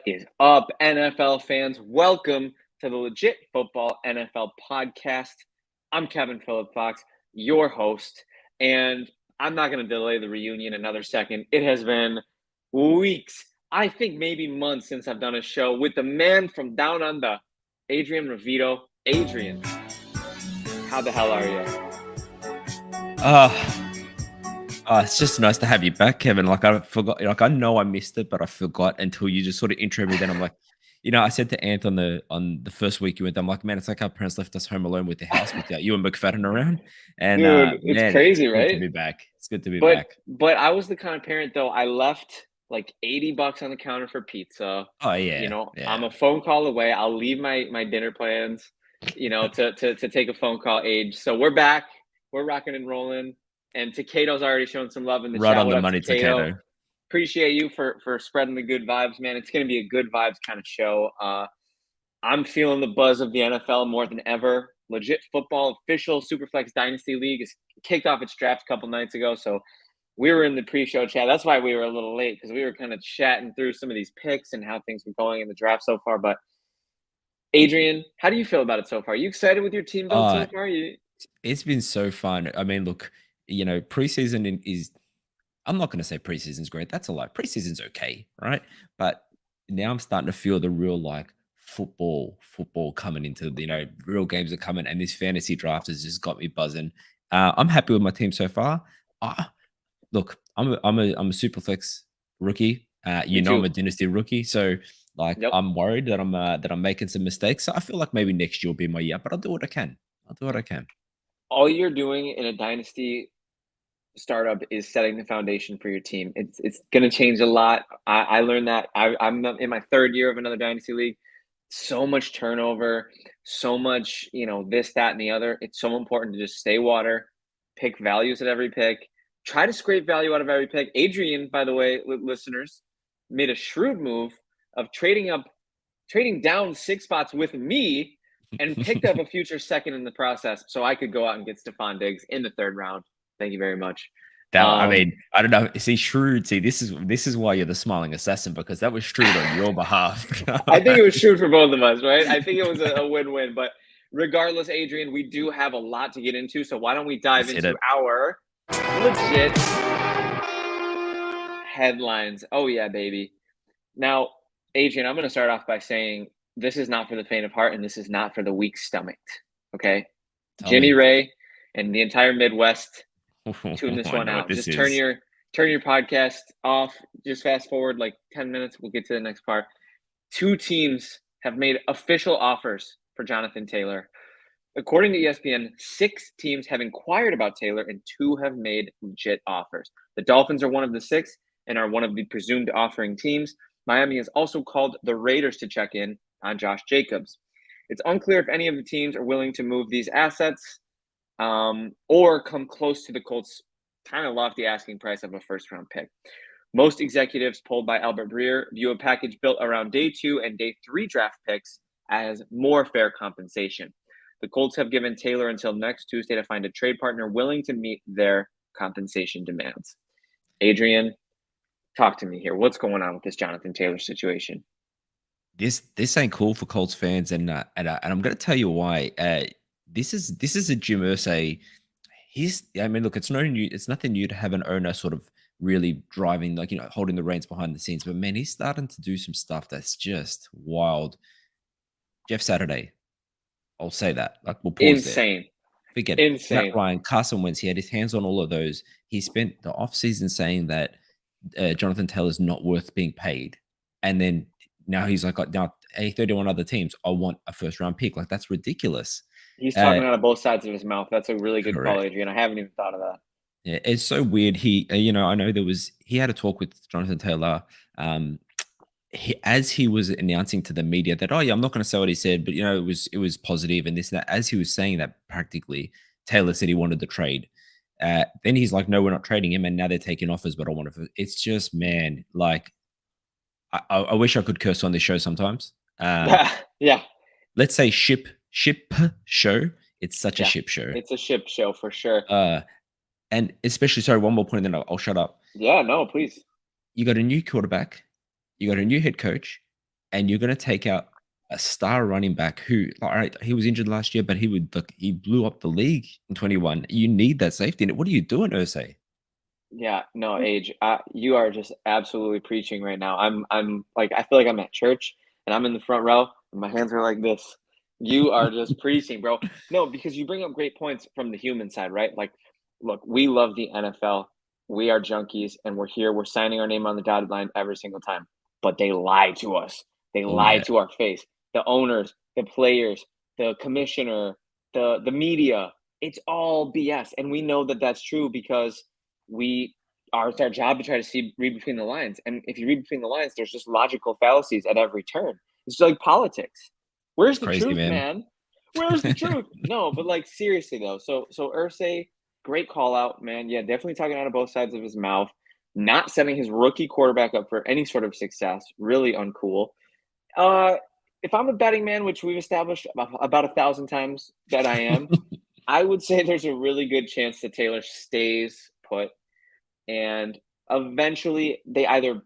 is up, NFL fans? Welcome to the Legit Football NFL podcast. I'm Phillip Fox, your host, and I'm not going to delay the reunion another second. It has been weeks, I think maybe months since I've done a show with the man from down under, Adrian Rovito. Adrian, how the hell are you? It's just nice to have you back, Kevin. Like I forgot, like I know I missed it, but I forgot until you just sort of intro me. Then I'm like, I said to Ant on the first week you went, I'm like, man, it's like our parents left us home alone with the house without you and McFadden around. And Dude, it's man, it's crazy, good to right? be back. It's good to be But back. but I was the kind of parent though, I left like $80 on the counter for pizza. Oh yeah, I'm yeah. a phone call away. I'll leave my dinner plans, to take a phone call age. So we're back. We're rocking and rolling. And Takedo's already shown some love in the Right chat. on What the up, money, Takeo? Takedo. Appreciate you for spreading the good vibes, man. It's gonna be a good vibes kind of show. I'm feeling the buzz of the NFL more than ever. Legit Football official Superflex Dynasty League has kicked off its draft a couple nights ago. So we were in the pre-show chat. That's why we were a little late, because we were kind of chatting through some of these picks and how things were going in the draft so far. But Adrian, how do you feel about it so far? Are you excited with your team build Uh so far? it's been so fun. I mean, look, preseason is. I'm not going to say preseason's great. That's a lie. Preseason's okay, right? But now I'm starting to feel the real football coming into real games are coming, and this fantasy draft has just got me buzzing. I'm happy with my team so far. Look, I'm a super flex rookie. Me I'm too. a dynasty rookie, so like Yep. I'm worried that I'm making some mistakes. So I feel like maybe next year will be my year, but I'll do what I can. I'll do what I can. All you're doing in a dynasty startup is setting the foundation for your team. It's going to change a lot. I learned that. I'm in my third year of another dynasty league. So much turnover, so much, this, that, and the other. It's so important to just stay water, pick values at every pick, try to scrape value out of every pick. Adrian, by the way, listeners, made a shrewd move of trading down 6 spots with me and picked up a future second in the process so I could go out and get Stephon Diggs in the third round. Thank you very much. I mean, I don't know. See, shrewd. See, this is why you're the smiling assassin, because that was shrewd on your behalf. I think it was shrewd for both of us, right? I think it was a win-win. But regardless, Adrian, we do have a lot to get into. So why don't we dive Let's hit into it. our legit headlines? Oh, yeah, baby. Now, Adrian, I'm going to start off by saying this is not for the faint of heart and this is not for the weak stomached. Okay? Tell Jimmy me. Ray and the entire Midwest, tune this I one know what out. this Just turn is. your podcast off. Just fast forward like 10 minutes. We'll get to the next part. 2 teams have made official offers for Jonathan Taylor. According to ESPN, 6 teams have inquired about Taylor and 2 have made legit offers. The Dolphins are one of the 6 and are one of the presumed offering teams. Miami has also called the Raiders to check in on Josh Jacobs. It's unclear if any of the teams are willing to move these assets or come close to the Colts' kind of lofty asking price of a first-round pick. Most executives polled by Albert Breer view a package built around day 2 and day 3 draft picks as more fair compensation. The Colts have given Taylor until next Tuesday to find a trade partner willing to meet their compensation demands. Adrian, talk to me here. What's going on with this Jonathan Taylor situation? This ain't cool for Colts fans, and I'm going to tell you why. This is a Jim Irsay. I mean, look, it's nothing new to have an owner sort of really driving, like holding the reins behind the scenes. But man, he's starting to do some stuff that's just wild. Jeff Saturday, I'll say that. Like, we'll pause there. Insane. Forget it. Matt Insane. Ryan, Carson Wentz, he had his hands on all of those. He spent the offseason saying that Jonathan Taylor's not worth being paid. And then now he's like, now, 31 other teams, I want a first round pick. Like, that's ridiculous. He's talking out of both sides of his mouth. That's a really good call, Correct. Adrian. I haven't even thought of that. Yeah, it's so weird. He, I know he had a talk with Jonathan Taylor. As he was announcing to the media that, oh yeah, I'm not going to say what he said, but it was positive and this and that. As he was saying that, practically, Taylor said he wanted the trade. Then he's like, no, we're not trading him, and now they're taking offers, but I want to. It's just, man, like, I wish I could curse on this show sometimes. Yeah. Let's say ship show. It's such a ship show. It's a ship show for sure. And especially, sorry, one more point, and then I'll shut up. Yeah, no, please. You got a new quarterback. You got a new head coach. and you're going to take out a star running back who, all right, he was injured last year, but he blew up the league in 21. You need that safety net. What are you doing, Ursay? Yeah, no, Age, you are just absolutely preaching right now. I'm like, I feel like I'm at church and I'm in the front row and my hands are like this. You are just preaching, bro. No, because you bring up great points from the human side, right? Like, look, we love the NFL. We are junkies and we're here. We're signing our name on the dotted line every single time. But they lie to us. They Oh lie yeah, to our face. The owners, the players, the commissioner, the media. It's all BS. And we know that that's true because it's our job to try to read between the lines. And if you read between the lines, there's just logical fallacies at every turn. It's like politics. it's Where's the crazy, truth, man. man? Where's the truth? No, but like seriously though. So Ursay, great call out, man. Yeah, definitely talking out of both sides of his mouth. Not setting his rookie quarterback up for any sort of success. Really uncool. Uh, if I'm a betting man, which we've established about 1,000 times that I am, I would say there's a really good chance that Taylor stays put and eventually he either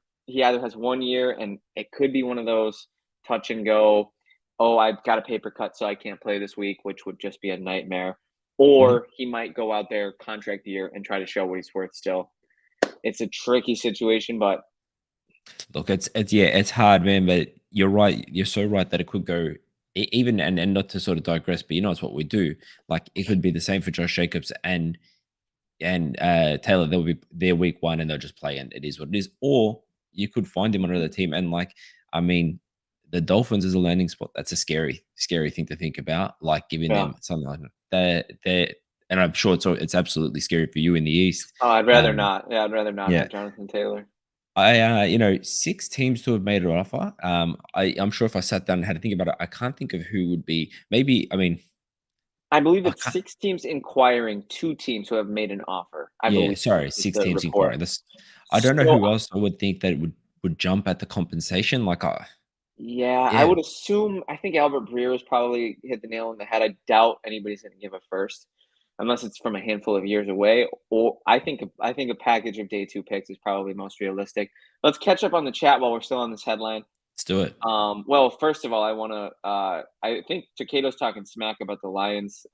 has 1 year and it could be one of those touch and go, oh, I've got a paper cut so I can't play this week, which would just be a nightmare, Mhm. or he might go out there contract year and try to show what he's worth still. It's a tricky situation, but Look, it's yeah, it's hard, man. But you're right. You're so right that it could go even and not to sort of digress, but it's what we do. Like it could be the same for Josh Jacobs and Taylor. They'll be their week one and they'll just play, and it is what it is. Or you could find him on another team, and like I mean, the Dolphins is a landing spot. That's a scary thing to think about. Like giving yeah. them something like that. And I'm sure it's absolutely scary for you in the East. Oh, I'd rather Um, not. Yeah, I'd rather not yeah, have Jonathan Taylor. six teams to have made an offer. I'm sure if I sat down and had to think about it, I can't think of who would be. Maybe, I mean, I believe I it's can't. 6 teams inquiring, 2 teams who have made an offer. I Yeah, believe sorry, is six the teams report. inquiring. I don't know So who else I would think that would jump at the compensation. Like, yeah, I yeah, would assume. I think Albert Breer's probably hit the nail on the head. I doubt anybody's going to give a first, unless it's from a handful of years away. Or I think a package of day two picks is probably most realistic. Let's catch up on the chat while we're still on this headline. let's do it. Well, first of all, I want to. I think Takedo's talking smack about the Lions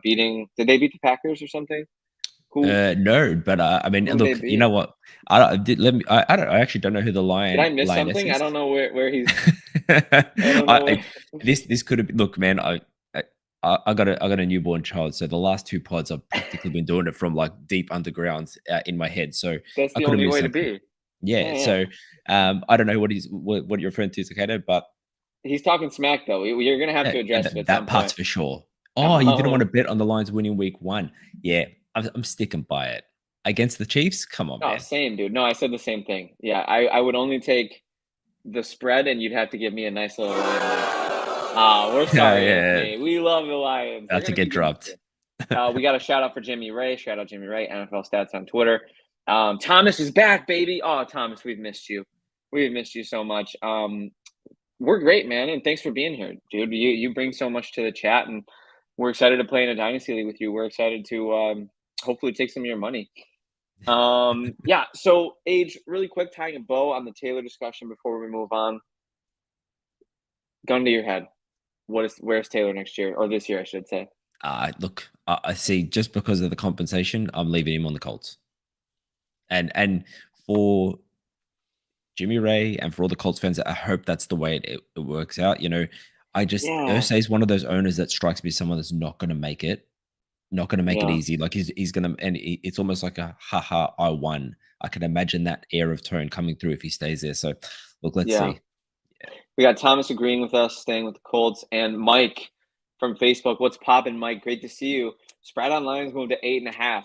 beating. Did they beat the Packers or something? Who No, but I mean, who they look, you know beat? what? Let me. I don't. I actually don't know who the Did I miss lioness something? I is. don't know where he's. I don't know where. I this could have look, man. I I got a newborn child, so the last two pods I've practically been doing it from like deep underground in my head. So That's I the could have only missed way to something. be. Yeah. Yeah, yeah. So I don't know what you're referring to, Takeda, but He's talking smack though. You're gonna have yeah, to yeah, address it at that some part's point. for sure. Oh, you didn't want to Um, bet on the Lions winning week one? Yeah, I'm sticking by it against the Chiefs. Come on, oh, man. same dude. No, I said the same thing. Yeah, I would only take the spread, and you'd have to give me a nice little Lion win. Ah, we're Yeah, sorry, yeah. Anthony. We love the Lions. We're About to gonna get keep it dropped. moving. We got a shout out for Jimmy Ray. Shout out Jimmy Ray, NFL Stats on Twitter. Thomas is back, baby. Oh, Thomas, we've missed you. We've missed you so much. We're great, man, and thanks for being here, dude. You bring so much to the chat, and we're excited to play in a dynasty league with you. We're excited to hopefully take some of your money. Yeah. So, Age, really quick, tying a bow on the Taylor discussion before we move on. Gun to your head. Where's Taylor next year or this year, I should say. Look, I see. Just because of the compensation, I'm leaving him on the Colts. And for Jimmy Ray and for all the Colts fans, I hope that's the way it works out. I just Yeah. Ursay is one of those owners that strikes me as someone that's not going to make it, not going to make it Yeah. easy. Like he's gonna, and it's almost like a haha, I won. I can imagine that air of tone coming through if he stays there. So, look, let's Yeah. see. We got Thomas agreeing with us, staying with the Colts, and Mike from Facebook. What's poppin', Mike? Great to see you. Spread on Lions moved to 8.5.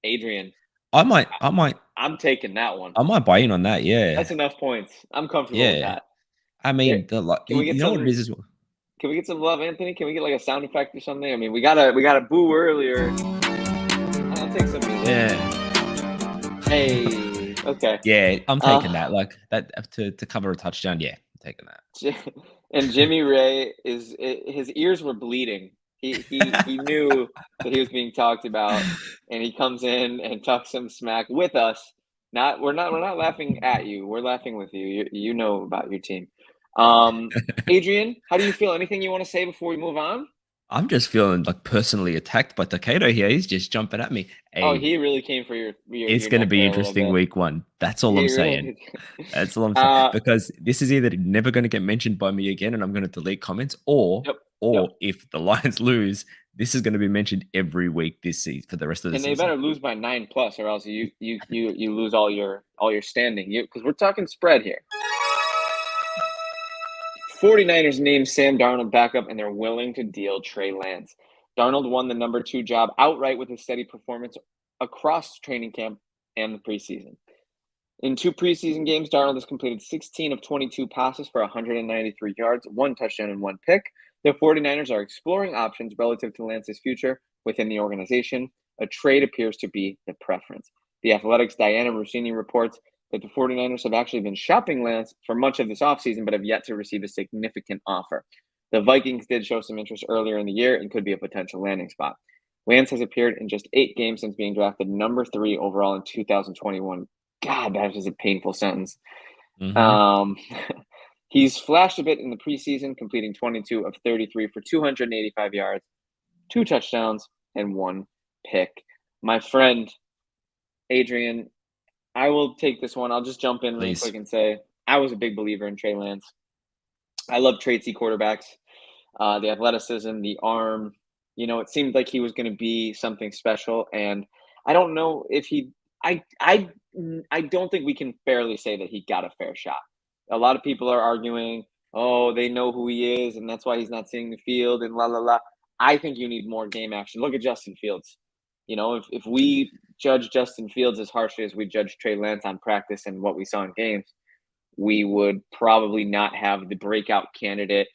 Adrian, I might, I might, I'm taking that one. I might buy in on that. That's Yeah, enough points. I'm comfortable with yeah. that. I Yeah. mean, Can we get you know what it some? is as well. Can we get some love, Anthony? Can we get like a sound effect or something? I mean, we got a boo earlier. I'll take some music. Yeah. Hey, okay. Yeah, I'm taking Uh, that. Like that to cover a touchdown. Yeah, I'm taking that. and Jimmy Ray his ears were bleeding. He knew that he was being talked about, and he comes in and talks some smack with us. We're not laughing at you. We're laughing with you. You know about your team. Adrian, how do you feel? Anything you want to say before we move on? I'm just feeling like personally attacked by Takedo here. He's just jumping at me. Oh, Hey, he really came for your your it's your going to neck be there a little interesting bit. week one. That's all I'm He saying. really did. That's all I'm saying. Uh, Because this is either never going to get mentioned by me again and I'm going to delete comments, or yep, yep. or if the Lions lose, this is going to be mentioned every week this season for the rest of the And they season. better lose by 9+, or else you lose all your standing. Because we're talking spread here. 49ers named Sam Darnold back up, and they're willing to deal Trey Lance. Darnold won the number 2 job outright with a steady performance across training camp and the preseason. In 2 preseason games, Darnold has completed 16 of 22 passes for 193 yards, 1 touchdown, and 1 pick. The 49ers are exploring options relative to Lance's future within the organization. A trade appears to be the preference. The Athletic's Diana Rossini reports that the 49ers have actually been shopping Lance for much of this offseason, but have yet to receive a significant offer. The Vikings did show some interest earlier in the year and could be a potential landing spot. Lance has appeared in just 8 games since being drafted number 3 overall in 2021. God, that is a painful sentence. Mm-hmm. Um, he's flashed a bit in the preseason, completing 22 of 33 for 285 yards, 2 touchdowns, and 1 pick. My friend Adrian, I will take this one. I'll just jump in really Please. quick and say I was a big believer in Trey Lance. I love traitsy quarterbacks, the athleticism, the arm. It seemed like he was going to be something special, and I don't know if he. I don't think we can fairly say that he got a fair shot. A lot of people are arguing, oh, they know who he is, and that's why he's not seeing the field, and la la la. I think you need more game action. Look at Justin Fields. If we judge Justin Fields as harshly as we judge Trey Lance on practice and what we saw in games, we would probably not have the breakout candidate,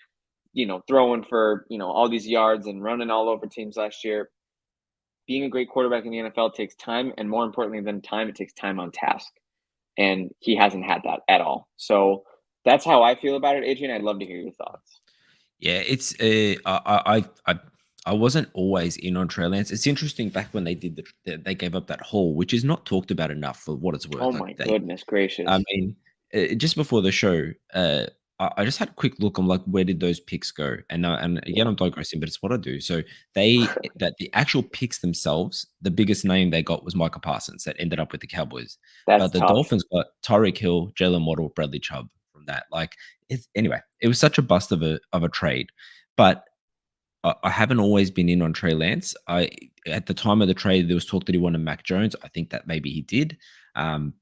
throwing for, all these yards and running all over teams last year. Being a great quarterback in the NFL takes time, and more importantly than time, it takes time on task. And he hasn't had that at all. So that's how I feel about it, Adrian. I'd love to hear your thoughts. Yeah, it's I wasn't always in on Trey Lance. It's interesting back when they did they gave up that haul, which is not talked about enough for what it's Oh worth. Like my they goodness I gracious. mean, just before the show, I just had a quick look. I'm like, where did those picks go? And again, Yeah. I'm digressing, but it's what I do. So that the actual picks themselves, the biggest name they got was Micah Parsons that ended up with the Cowboys. That's But the tough. Dolphins got Tyreek Hill, Jalen Waddle, Bradley Chubb from that. Like, anyway, it was such a bust of a trade. But I haven't always been in on Trey Lance. I At the time of the trade, there was talk that he wanted Mac Jones. I think that maybe he did. Um,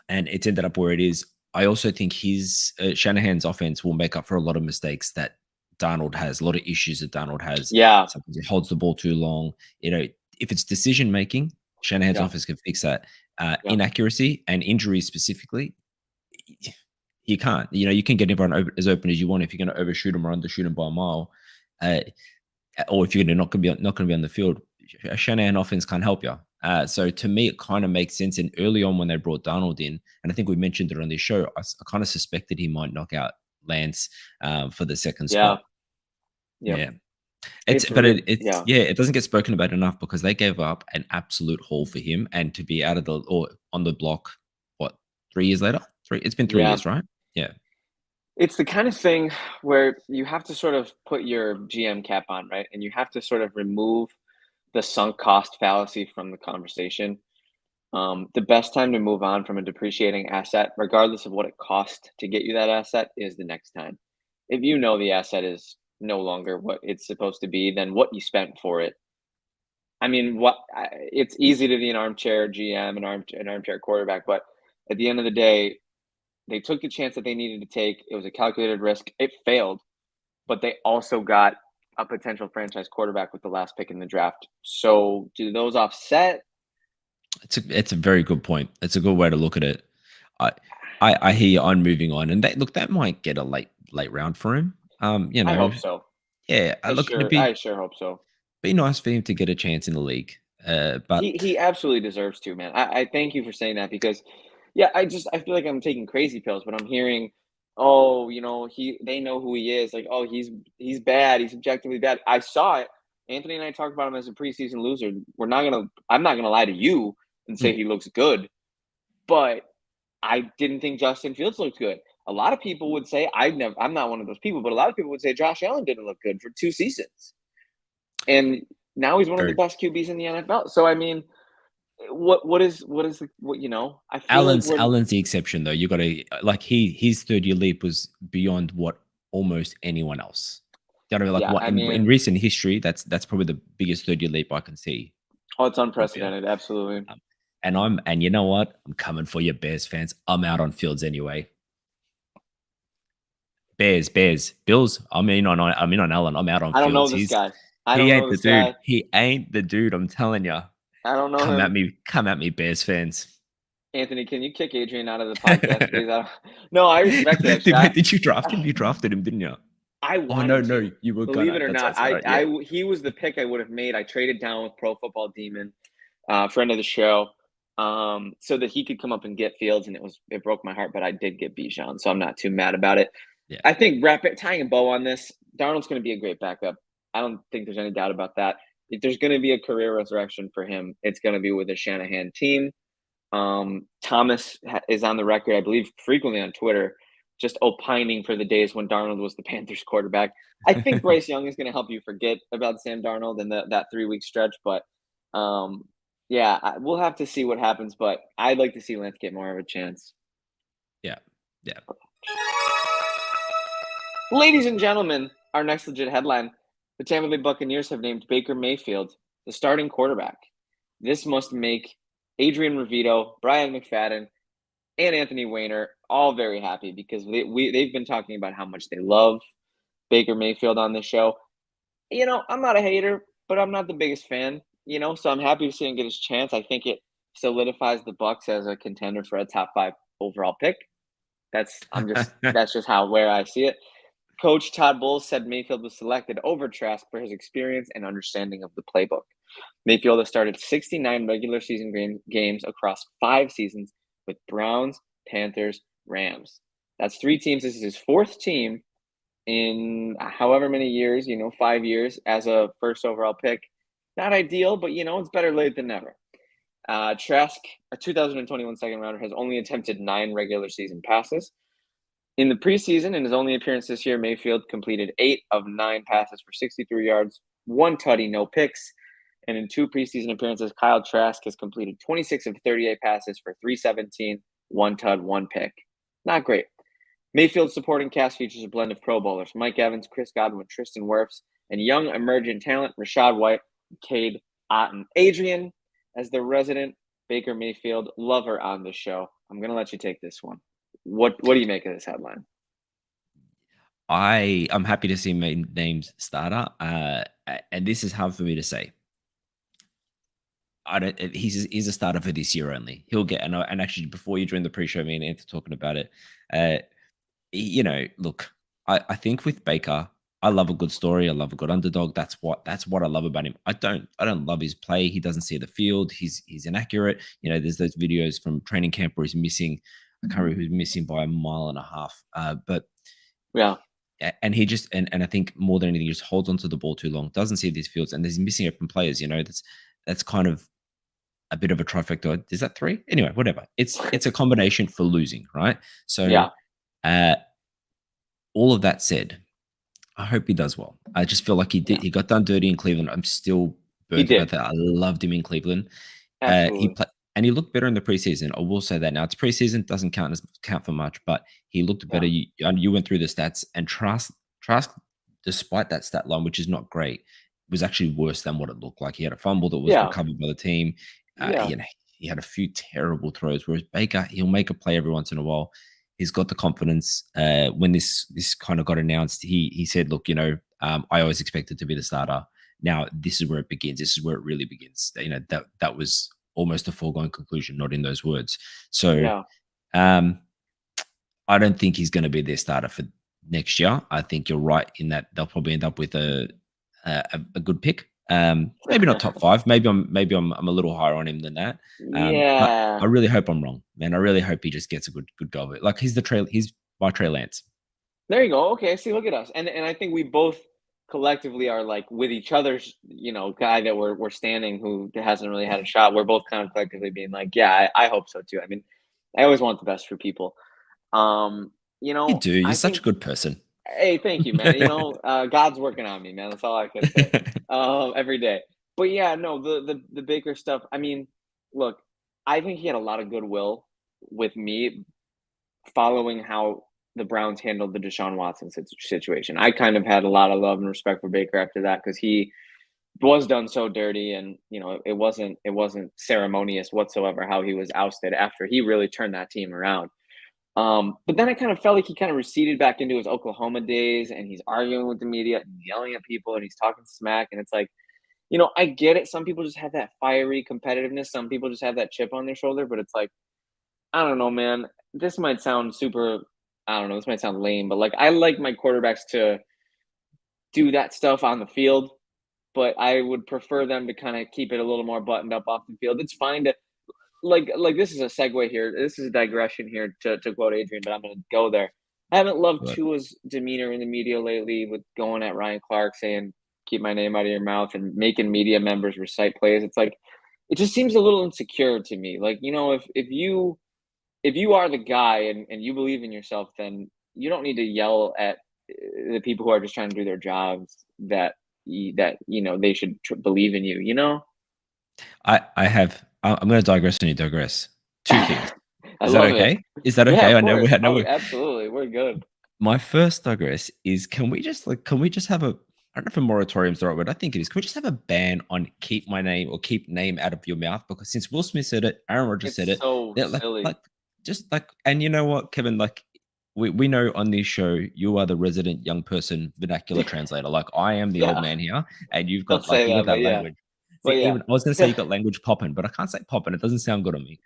and it's ended up where it is. I also think his Shanahan's offense will make up for a lot of mistakes that Darnold has, a lot of issues that Darnold has. Yeah. Sometimes he holds the ball too long. If it's decision making, Shanahan's Yeah. offense can fix that. Yeah. Inaccuracy and injuries specifically, you can't. You can get everyone as open as you want if you're going to overshoot them or undershoot them by a mile, uh, or if you're not going to be on the field. A Shanahan offense can't help you. So to me, it kind of makes sense. And early on, when they brought Donald in, and I think we mentioned it on this show, I kind of suspected he might knock out Lance for the second Yeah. spot. Yep. Yeah, it's Yeah. yeah, it doesn't get spoken about enough because they gave up an absolute haul for him, and to be out of the or on the block, what 3 years later? It's been 3 Yeah. years, right? Yeah, It's the kind of thing where you have to sort of put your GM cap on, right? And you have to sort of remove the sunk cost fallacy from the conversation. The best time to move on from a depreciating asset, regardless of what it cost to get you that asset, is the next time. If you know the asset is no longer what it's supposed to be, then what you spent for it. I mean, it's easy to be an armchair GM, an armchair quarterback, but at the end of the day, they took the chance that they needed to take. It was a calculated risk. It failed, but they also got a potential franchise quarterback with the last pick in the draft. So, do those offset? it's a very good point. It's a good way to look at it. I I hear you on moving on, and that might get a late round for him. I hope so. Yeah, look, I sure hope so. be nice for him to get a chance in the league. But He absolutely deserves to, man. I thank you for saying that because, yeah, I feel like I'm taking crazy pills, but I'm hearing, oh, they know who he is. Like, oh, he's bad. He's objectively bad. I saw it. Anthony and I talked about him as a preseason loser. I'm not gonna lie to you and say mm, he looks good. but I didn't think Justin Fields looked good. A lot of people would say I'm not one of those people, but a lot of people would say Josh Allen didn't look good for 2 seasons. And now he's one of the Very best QBs in the NFL. So I mean, I feel like we're Allen's the exception though. You got to like his third year leap was beyond what almost anyone else. You know, like yeah, what I in mean, recent history, that's probably the biggest third year leap I can see. oh, it's Would be unprecedented, absolutely. um, and you know what? I'm coming for you, Bears fans. I'm out on Fields anyway. Bears, Bills. I'm in on Allen. I'm out on I don't know Fields. this guy. I He don't ain't know the this guy. dude. He ain't the dude. I'm telling you. I don't know him. Come at me, Bears fans. Anthony, can you kick Adrian out of the podcast, please? No, I respect it. Actually, Did you draft him? You drafted him, didn't you? I Oh wanted to. you were Believe it gonna. or not, That's right. Yeah. he was the pick I would have made. I traded down with Pro Football Demon, friend of the show, so that he could come up and get Fields, and it broke my heart, but I did get Bijan, so I'm not too mad about it. Yeah. I think tying a bow on this, Darnold's going to be a great backup. I don't think there's any doubt about that. If there's going to be a career resurrection for him, it's going to be with a Shanahan team. Thomas is on the record, I believe, frequently on Twitter, just opining for the days when Darnold was the Panthers quarterback. I think Bryce Young is going to help you forget about Sam Darnold and that 3 week stretch, but yeah, we'll have to see what happens. But I'd like to see Lance get more of a chance. Yeah. Yeah. Ladies and gentlemen, our next legit headline: the Tampa Bay Buccaneers have named Baker Mayfield the starting quarterback. This must make Adrian Rovito, Brian McFadden, and Anthony Weiner all very happy because they've been talking about how much they love Baker Mayfield on this show. I'm not a hater, but I'm not the biggest fan. So I'm happy to see him get his chance. I think it solidifies the Bucs as a contender for a top 5 overall pick. That's just where I see it. Coach Todd Bowles said Mayfield was selected over Trask for his experience and understanding of the playbook. Mayfield has started 69 regular season games across 5 seasons with Browns, Panthers, Rams. That's 3 teams. This is his 4th team in however many years, 5 years as a first overall pick. Not ideal, but it's better late than never. Trask, a 2021 second rounder, has only attempted 9 regular season passes. In the preseason, in his only appearance this year, Mayfield completed 8 of 9 passes for 63 yards, 1 tutty, no picks. And in 2 preseason appearances, Kyle Trask has completed 26 of 38 passes for 317, 1 tud, 1 pick. Not great. Mayfield's supporting cast features a blend of Pro Bowlers: Mike Evans, Chris Godwin, Tristan Wirfs, and young emergent talent Rachaad White, Cade Otton. Adrian, as the resident Baker Mayfield lover on the show, I'm going to let you take this one. What do you make of this headline? I'm happy to see him named starter. And this is hard for me to say. I don't. He's a starter for this year only. He'll get and actually before you joined the pre-show, me and Anthony talking about it. Look, I think with Baker, I love a good story. I love a good underdog. That's what I love about him. I don't love his play. He doesn't see the field. He's inaccurate. There's those videos from training camp where he's missing. I can't remember who's missing by a mile and a half. But yeah, and he just and I think more than anything, he just holds onto the ball too long. Doesn't see these fields, and there's missing open players. That's kind of a bit of a trifecta. Is that 3? Anyway, whatever. It's a combination for losing, right? So, yeah. All of that said, I hope he does well. I just feel like he did. Yeah. He got done dirty in Cleveland. I'm still burnt about that. I loved him in Cleveland. Absolutely. He looked better in the preseason. I will say that. Now it's preseason, doesn't count for much, but he looked better. Yeah. You went through the stats, and Trask, despite that stat line, which is not great, was actually worse than what it looked like. He had a fumble that was recovered by the team. He had a few terrible throws. Whereas Baker, he'll make a play every once in a while. He's got the confidence. When this kind of got announced, he said, "Look, I always expected to be the starter. Now this is where it begins. This is where it really begins." That was almost a foregone conclusion, not in those words. So, I don't think he's going to be their starter for next year. I think you're right in that they'll probably end up with a good pick. Maybe not top 5. Maybe I'm a little higher on him than that. But I really hope I'm wrong, man. I really hope he just gets a good go of it. Like he's my Trey Lance. There you go. Okay, see, look at us, and I think we both collectively are like with each other's, guy that we're standing who hasn't really had a shot. We're both kind of collectively being like, yeah, I hope so too. I mean, I always want the best for people. You do. You're I such a think. good person. Hey, thank you, man. God's working on me, man. That's all I can say. Every day. But yeah, no, the Baker stuff. I mean, look, I think he had a lot of goodwill with me following how the Browns handled the Deshaun Watson situation. I kind of had a lot of love and respect for Baker after that because he was done so dirty, and it wasn't ceremonious whatsoever how he was ousted after he really turned that team around. But then I kind of felt like he kind of receded back into his Oklahoma days, and he's arguing with the media and yelling at people, and he's talking smack, and it's like, I get it. Some people just have that fiery competitiveness. Some people just have that chip on their shoulder, but it's like, I don't know, man. This might sound super, I don't know, this might sound lame, but like I like my quarterbacks to do that stuff on the field, but I would prefer them to kind of keep it a little more buttoned up off the field. It's fine to like this is a segue here. This is a digression here to quote Adrian, but I'm gonna go there. I haven't loved But Tua's demeanor in the media lately with going at Ryan Clark saying keep my name out of your mouth and making media members recite plays. It's like it just seems a little insecure to me. Like, if you are the guy and you believe in yourself, then you don't need to yell at the people who are just trying to do their jobs that they should believe in you. I'm going to digress when you digress. Two things. I Is that love it. okay? Is that Yeah, okay? of I know course. we I know Oh, we absolutely. We're good. my first digress is can we just have a I don't know if a moratorium is the right word. I think it is. Can we just have a ban on keep my name or keep name out of your mouth? Because since Will Smith said it, Aaron Rodgers said It's it, so they're silly. just like, and you know what, Kevin, like we know on this show you are the resident young person vernacular translator. Like I am the old Yeah, man here, and don't say you got that, but that yeah. language. But See, yeah. even I was gonna say you got language popping, but I can't say popping. It doesn't sound good on me.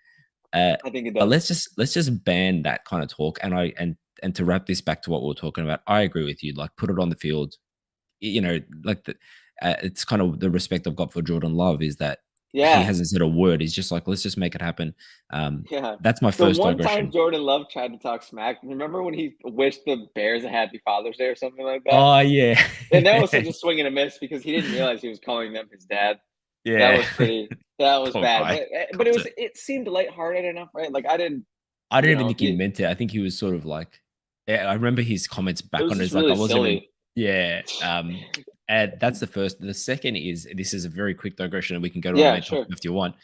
Uh, I think it but does. let's just ban that kind of talk. And to wrap this back to what we are talking about, I agree with you. Like put it on the field. You know, like it's kind of the respect I've got for Jordan Love is that he Yeah, hasn't said a word. He's just like, let's just make it happen. yeah. That's my The first one time digression. Jordan Love tried to talk smack, remember when he wished the Bears a happy Father's Day or something like that? Oh yeah, And that was such a swing and a miss because he didn't realize he was calling them his dad. That yeah. was pretty that was Poor bad. guy. But it Copped was it. it seemed lighthearted enough, right? Like I didn't, I don't you even know, think he meant it. I think he was sort of like, yeah, I remember his comments it back was on it. just It's like I really wasn't even, silly. yeah. And that's the first. The second is this is a very quick digression, and we can go to our Yeah, main sure. topic if you want.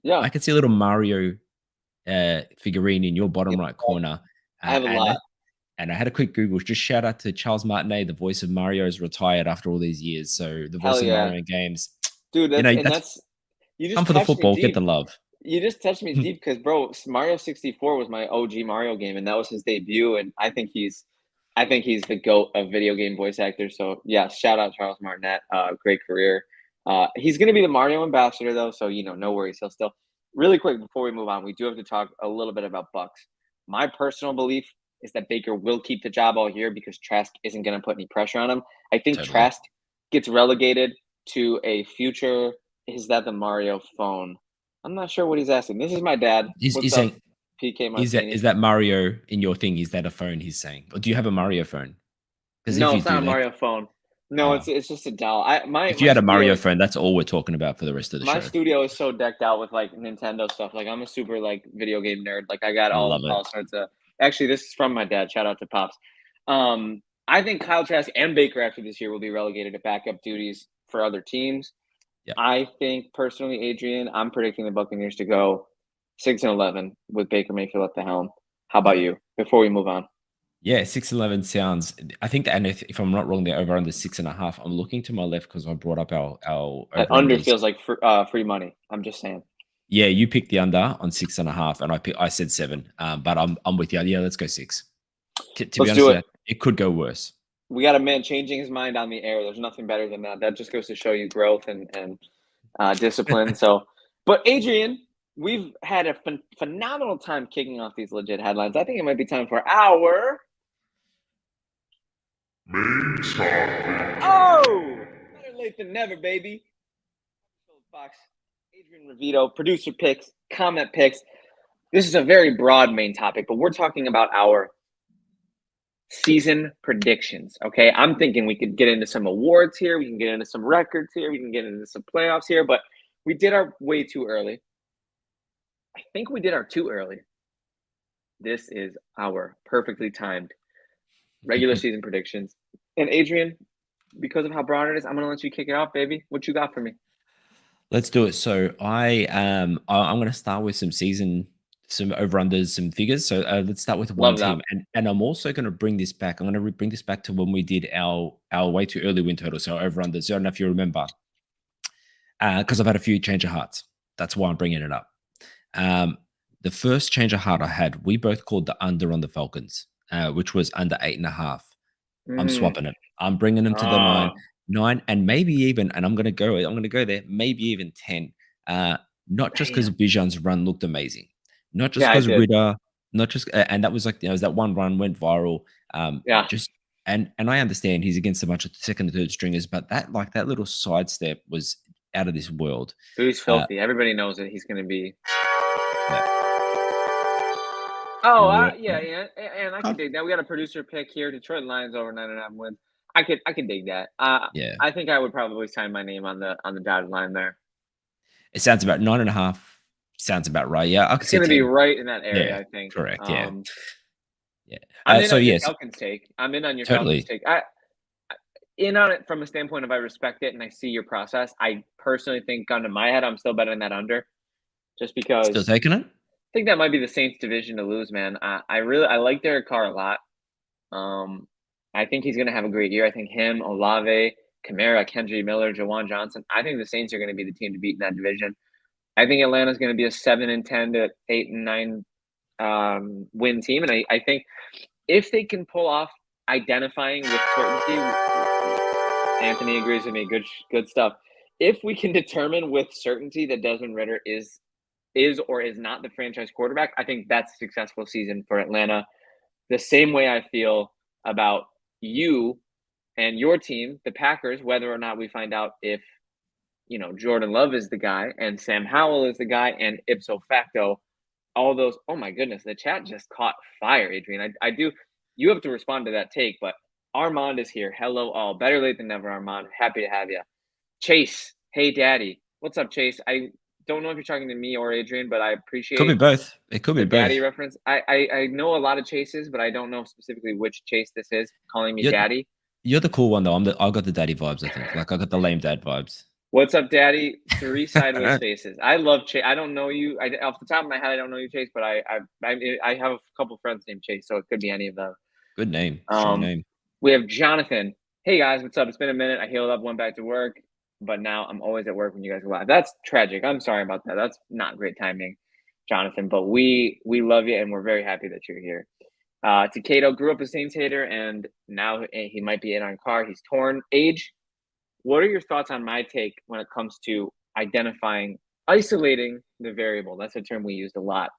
Yeah. I could see a little Mario figurine in your Yeah, bottom right corner, I have a and lot. I had a quick Google. Just shout out to Charles Martinet, the voice of Mario, is retired after all these years. So the voice Hell of yeah. Mario in games, Dude, you that's know, and that's that's you come just for the touched me football, get the deep. love. You just touched me deep because, bro, Mario 64 was my OG Mario game, and that was his debut. And I think he's the goat of video game voice actors. So yeah, shout out Charles Martinet. Great career. He's gonna be the Mario ambassador though, so no worries. He'll still really quick before we move on. We do have to talk a little bit about Bucks. My personal belief is that Baker will keep the job all year because Trask isn't gonna put any pressure on him. I think Totally. Trask gets relegated to a future. Is that the Mario phone? I'm not sure what he's asking. This is my dad. He's What's up, saying, PK is Martini? that Mario in your thing? Is that a phone? He's saying, or do you have a Mario phone? Because if No, you it's not do, a Mario phone. No, uh, it's just a doll. I my if my you had a studio Mario is phone, that's all we're talking about for the rest of the my show. studio is so decked out with like Nintendo stuff. Like I'm a super like video game nerd. Like I got all Love it. all sorts of. Actually, this is from my dad. Shout out to Pops. I think Kyle Trask and Baker after this year will be relegated to backup duties for other teams. Yeah. I think personally, Adrian, I'm predicting the Buccaneers to go 6-11 with Baker Mayfield at the helm. How about you? Before we move on, Yeah, 6-11 sounds. I think that, and if I'm not wrong, they're over under 6.5. I'm looking to my left because I brought up our that over under unders. feels like free money. I'm just saying. Yeah, you picked the under on 6.5, and I said 7. But I'm with you. Yeah, let's go 6. To be Let's honest, do with it. you, it could go worse. We got a man changing his mind on the air. There's nothing better than that. That just goes to show you growth and discipline. So, but Adrian, we've had a phenomenal time kicking off these legit headlines. I think it might be time for our Main topic. better late than never, baby. Phillip Fox, Adrian Rovito, producer picks, comment picks. This is a very broad main topic, but we're talking about our season predictions. Okay. I'm thinking we could get into some awards here. We can get into some records here. We can get into some playoffs here, but we did our way too early. I think we did our too early. this is our perfectly timed regular season predictions. And Adrian, because of how broad it is, I'm gonna let you kick it off, baby. What you got for me? Let's do it. So I'm going to start with some over unders, some figures. So let's start with one Love that. team, and I'm also going to bring this back. I'm going to bring this back to when we did our way too early win total. So over unders. I don't know if you remember, because I've had a few change of hearts. That's why I'm bringing it up. The first change of heart I had, we both called the under on the Falcons, which was under 8.5. I'm swapping it. I'm bringing them to the nine, and maybe even, and I'm gonna go there, maybe even 10. Not just because Bijan's run looked amazing, not just Yeah, because it did. Ritter, not just, and that was like, it was that one run went viral. Yeah. Just and I understand he's against a bunch of second and third stringers, but that little sidestep was out of this world. Dude, he's filthy. Everybody knows that he's going to be. Yeah. Oh, What? yeah, and I can dig that. We got a producer pick here. Detroit Lions over 9.5 wins. I can dig that. Yeah. I think I would probably sign my name on the dotted line there. It sounds about 9.5. Sounds about right. Yeah, I could It's say going to be 10. right in that area, Yeah, I think. correct. Yeah. I'm Yeah. in So on your yes, Falcons take. I'm in on your Falcons totally. take. In on it from a standpoint of I respect it and I see your process. I personally think, gun to my head, I'm still betting that under, just Still because taking it. I think that might be the Saints' division to lose. Man, I like Derek Carr a lot. I think he's going to have a great year. I think him, Olave, Kamara, Kendry Miller, Jawan Johnson. I think the Saints are going to be the team to beat in that division. I think Atlanta's going to be a 7-10 to 8-9 win team, and I think if they can pull off identifying with certainty, Anthony agrees with me. Good stuff. If we can determine with certainty that Desmond Ritter is or is not the franchise quarterback, I think that's a successful season for Atlanta. The same way I feel about you and your team, the Packers, whether or not we find out if Jordan Love is the guy and Sam Howell is the guy, and ipso facto, all those. Oh my goodness, the chat just caught fire, Adrian. I do. You have to respond to that take, but Armand is here. Hello, all. Better late than never, Armand. Happy to have you. Chase, hey, daddy. What's up, Chase? I don't know if you're talking to me or Adrian, but I Could be appreciate both. It could be the both. daddy reference. I know a lot of Chases, but I don't know specifically which Chase this is calling me You're, daddy. you're the cool one though. I got the daddy vibes. I think like I got the lame dad vibes. What's up, daddy? 3 sideways faces. I love Chase. I don't know you. Off the top of my head, I don't know you, Chase, but I have a couple friends named Chase, so it could be any of them. Good name. Strong name. We have Jonathan. Hey guys, what's up? It's been a minute. I healed up, went back to work, but now I'm always at work when you guys go live. That's tragic. I'm sorry about that. That's not great timing, Jonathan. But we love you and we're very happy that you're here. Takedo grew up a Saints hater and now he might be in on Carr. He's torn. Age, what are your thoughts on my take when it comes to isolating the variable? That's a term we used a lot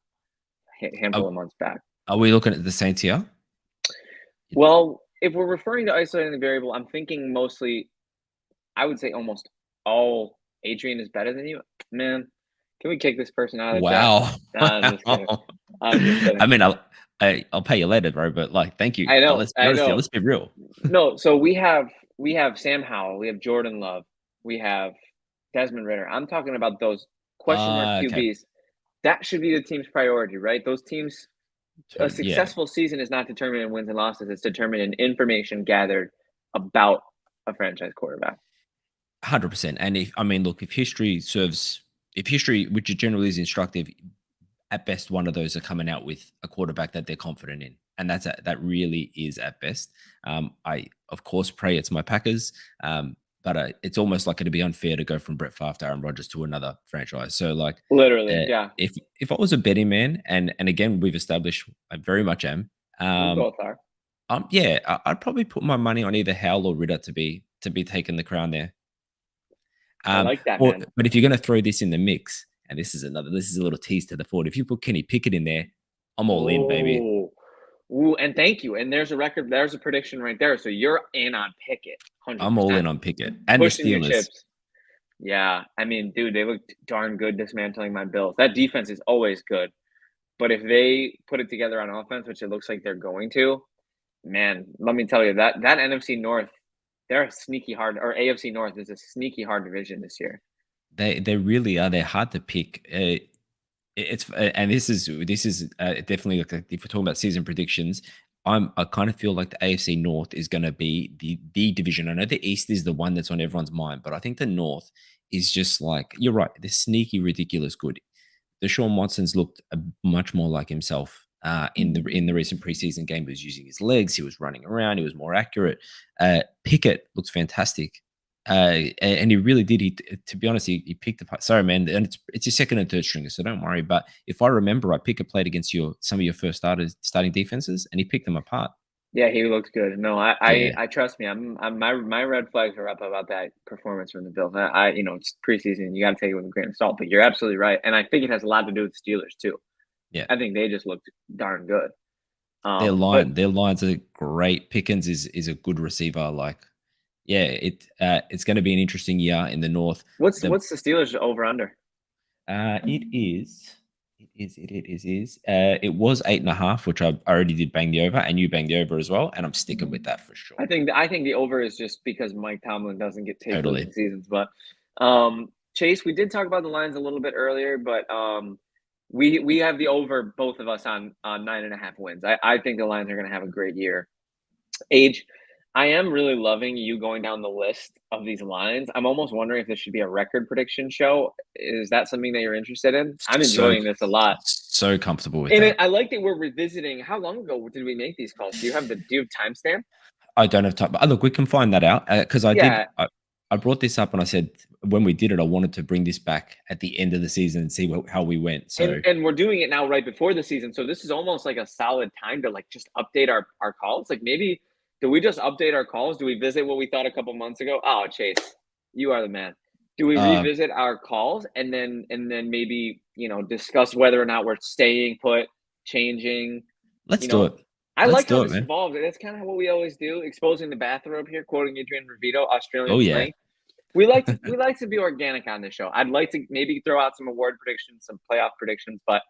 a handful of months back. Are we looking at the Saints here? Well, if we're referring to isolating the variable, I'm thinking mostly, I would say almost all Adrian is better than you. Man, can we kick this person out of the chat? Wow. Nah, I'm just kidding. I'm just kidding. I mean, I'll pay you later, bro. But like, thank you. I know. But let's be honest here. Let's be real. No, so we have Sam Howell, we have Jordan Love, we have Desmond Ritter. I'm talking about those question mark QBs. Okay. That should be the team's priority, right? Those teams. A successful season is not determined in wins and losses. It's determined in information gathered about a franchise quarterback. 100%. And if history, which generally is instructive, at best, one of those are coming out with a quarterback that they're confident in, and that really is at best. I of course pray it's my Packers, but it's almost like it'd be unfair to go from Brett Favre to Aaron Rodgers to another franchise. So like, literally, yeah. If I was a betting man, and again we've established I very much am. We both are. I'd probably put my money on either Howell or Ritter to be taking the crown there. I like that, man. But if you're going to throw this in the mix, and this is a little tease to the forward. If you put Kenny Pickett in there, I'm all in, baby. Ooh, and thank you. And there's a record. There's a prediction right there. So you're in on Pickett. 100%. I'm all in on Pickett and pushing the Steelers. Your chips. Yeah, I mean, dude, they looked darn good dismantling my Bills. That defense is always good, but if they put it together on offense, which it looks like they're going to, man, let me tell you that NFC North, they're a sneaky hard, or AFC North is a sneaky hard division this year. They really are. They're hard to pick. It's and this is definitely like if we're talking about season predictions, I kind of feel like the AFC North is going to be the division. I know the East is the one that's on everyone's mind, but I think the North is just like you're right. They're sneaky, ridiculous good. Deshaun Watson's looked much more like himself in the recent preseason game. He was using his legs. He was running around. He was more accurate. Pickett looks fantastic. And he really did. To be honest, he picked the. Sorry, man, and it's your second and third stringer, so don't worry. But if I remember, I Pickett played against some of your first starting defenses, and he picked them apart. Yeah, he looks good. No, Yeah, I trust me. My red flags are up about that performance from the Bills. It's preseason. You got to take it with a grain of salt. But you're absolutely right, and I think it has a lot to do with the Steelers too. yeah. I think they just looked darn good. Their But lines are great. Pickens is a good receiver. Like, yeah, it's going to be an interesting year in the North. what's the Steelers over under? It is. It was 8.5, which I already did bang the over, and you banged the over as well, and I'm sticking with that for sure. I think the over is just because Mike Tomlin doesn't get take Totally. losing seasons. But Chase, we did talk about the lines a little bit earlier, but we have the over, both of us, on 9.5 wins. I think the Lions are going to have a great year. Age, I am really loving you going down the list of these lines. I'm almost wondering if this should be a record prediction show. Is that something that you're interested in? I'm enjoying this a lot. So comfortable with And that. I like that we're revisiting. How long ago did we make these calls? Do you have timestamp? I don't have time, but look, we can find that out because I Yeah. did. I brought this up and I said when we did it, I wanted to bring this back at the end of the season and see how we went. So And we're doing it now right before the season, so this is almost like a solid time to like just update our calls. Like maybe do we just update our calls? Do we visit what we thought a couple months ago? Oh, Chase, you are the man. Do we revisit our calls and then maybe discuss whether or not we're staying put, changing? let's do it. I Let's like how do it, this man. evolved. That's kind of what we always do. Exposing the bathrobe here, quoting Adrian Rovito, Australian Oh yeah. slang. We like to be organic on this show. I'd like to maybe throw out some award predictions, some playoff predictions, but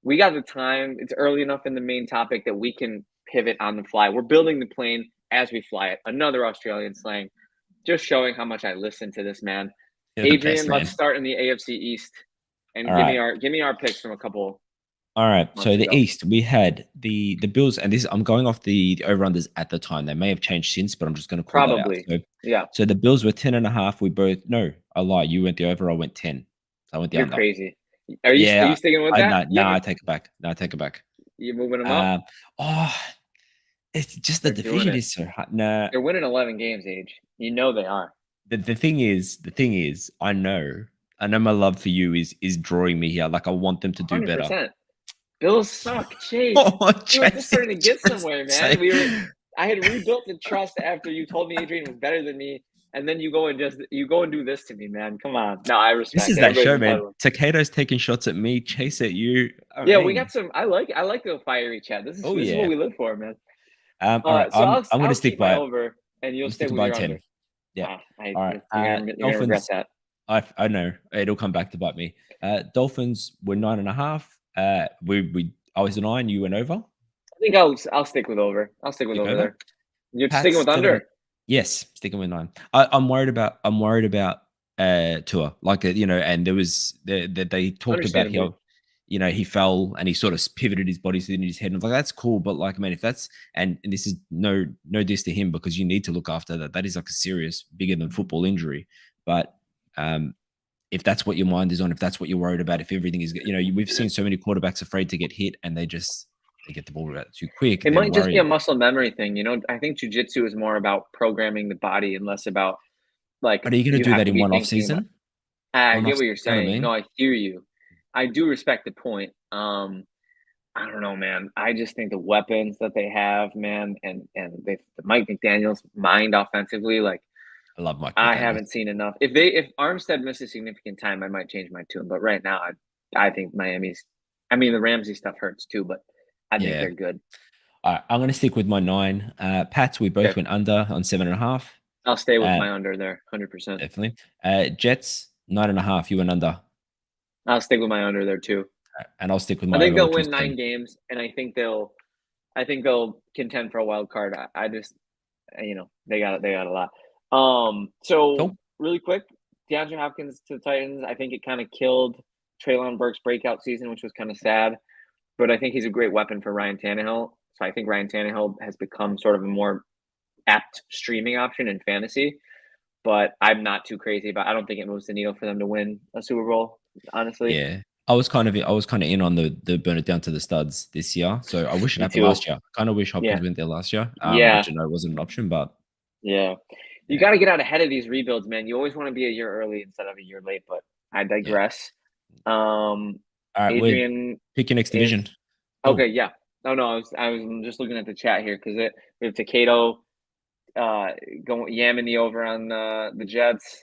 we got the time. It's early enough in the main topic that we can pivot on the fly. We're building the plane as we fly it. Another Australian slang, just showing how much I listen to this man. You're the best, Adrian, man. let's start in the AFC East and All give me our picks from a couple. All right. months So the ago. East, we had the Bills, and this I'm going off the over-unders at the time. They may have changed since, but I'm just going to call Probably. that out. Yeah. So the Bills were 10.5. We both no, I lie. You went the over, I went 10. So I went the You're under. crazy. Are you sticking with that? No, I take it back. No, I take it back. You moving them up? It's just the They're doing division it. is so hard. Nah, They're winning 11 games, Age. You know they are. the thing is, I know my love for you is drawing me here. Like I want them to do better. 100%. Bills suck, Chase. Oh, We were just starting to get just somewhere, man. say- I had rebuilt the trust after you told me Adrian was better than me, and then you go and do this to me, man. Come on. No, I respect. This is it. that Everybody's show, man. entitled. Takato's taking shots at me, Chase at you. Yeah, we got some. I like the fiery chat. This is what we live for, man. All right, So I'm going I'll to stick keep my by over, and you'll I'm stick sticking with by your 10. under. Yeah. All right. You're gonna regret that. I know it'll come back to bite me. Dolphins were 9.5. I was 9. You went over. I think I'll stick with over. I'll stick with over there. You're Pats, sticking with under. Yes, sticking with 9. I'm worried about Tua. Like and there was they talked about how he fell and he sort of pivoted his body in his head. And I was like, that's cool, but like, man, if that's and this is no diss to him because you need to look after that. That is like a serious, bigger than football injury. But if that's what your mind is on, if that's what you're worried about, if everything is, we've seen so many quarterbacks afraid to get hit and they get the ball out too quick. It might just be a muscle memory thing. I think jiu-jitsu is more about programming the body and less about like. But are you going to do that in one off season? I get what you're saying. No, I hear you. I do respect the point. I don't know, man. I just think the weapons that they have, man, and the Mike McDaniel's mind offensively, like I love Mike McDaniel. I haven't seen enough. If Armstead misses significant time, I might change my tune. But right now, I think the Ramsey stuff hurts too, but I think they're good. All right, I'm going to stick with my 9. Pats, we both went under on 7.5. I'll stay with my under there, 100%. Definitely. Jets 9.5. You went under. I'll stick with my under there too. And I'll stick with my. I think they'll win 9 games, and I think they'll contend for a wild card. I just, they got a lot. So really quick, DeAndre Hopkins to the Titans. I think it kind of killed Treylon Burks' breakout season, which was kind of sad. But I think he's a great weapon for Ryan Tannehill. So I think Ryan Tannehill has become sort of a more apt streaming option in fantasy. But I'm not too crazy about. I don't think it moves the needle for them to win a Super Bowl. Honestly, Yeah. I was kind of in on the burn it down to the studs this year. So I wish it me happened too. last year. Kind of wish Yeah, Hopkins went there last year. yeah, But it wasn't an option. But yeah. You yeah. got to get out ahead of these rebuilds, man. You always want to be a year early instead of a year late. But I Yeah. digress. Um, All right, we're Adrian pick your next is division. okay. Yeah. No. I was just looking at the chat here because we have Takeo going yamming the over on the Jets.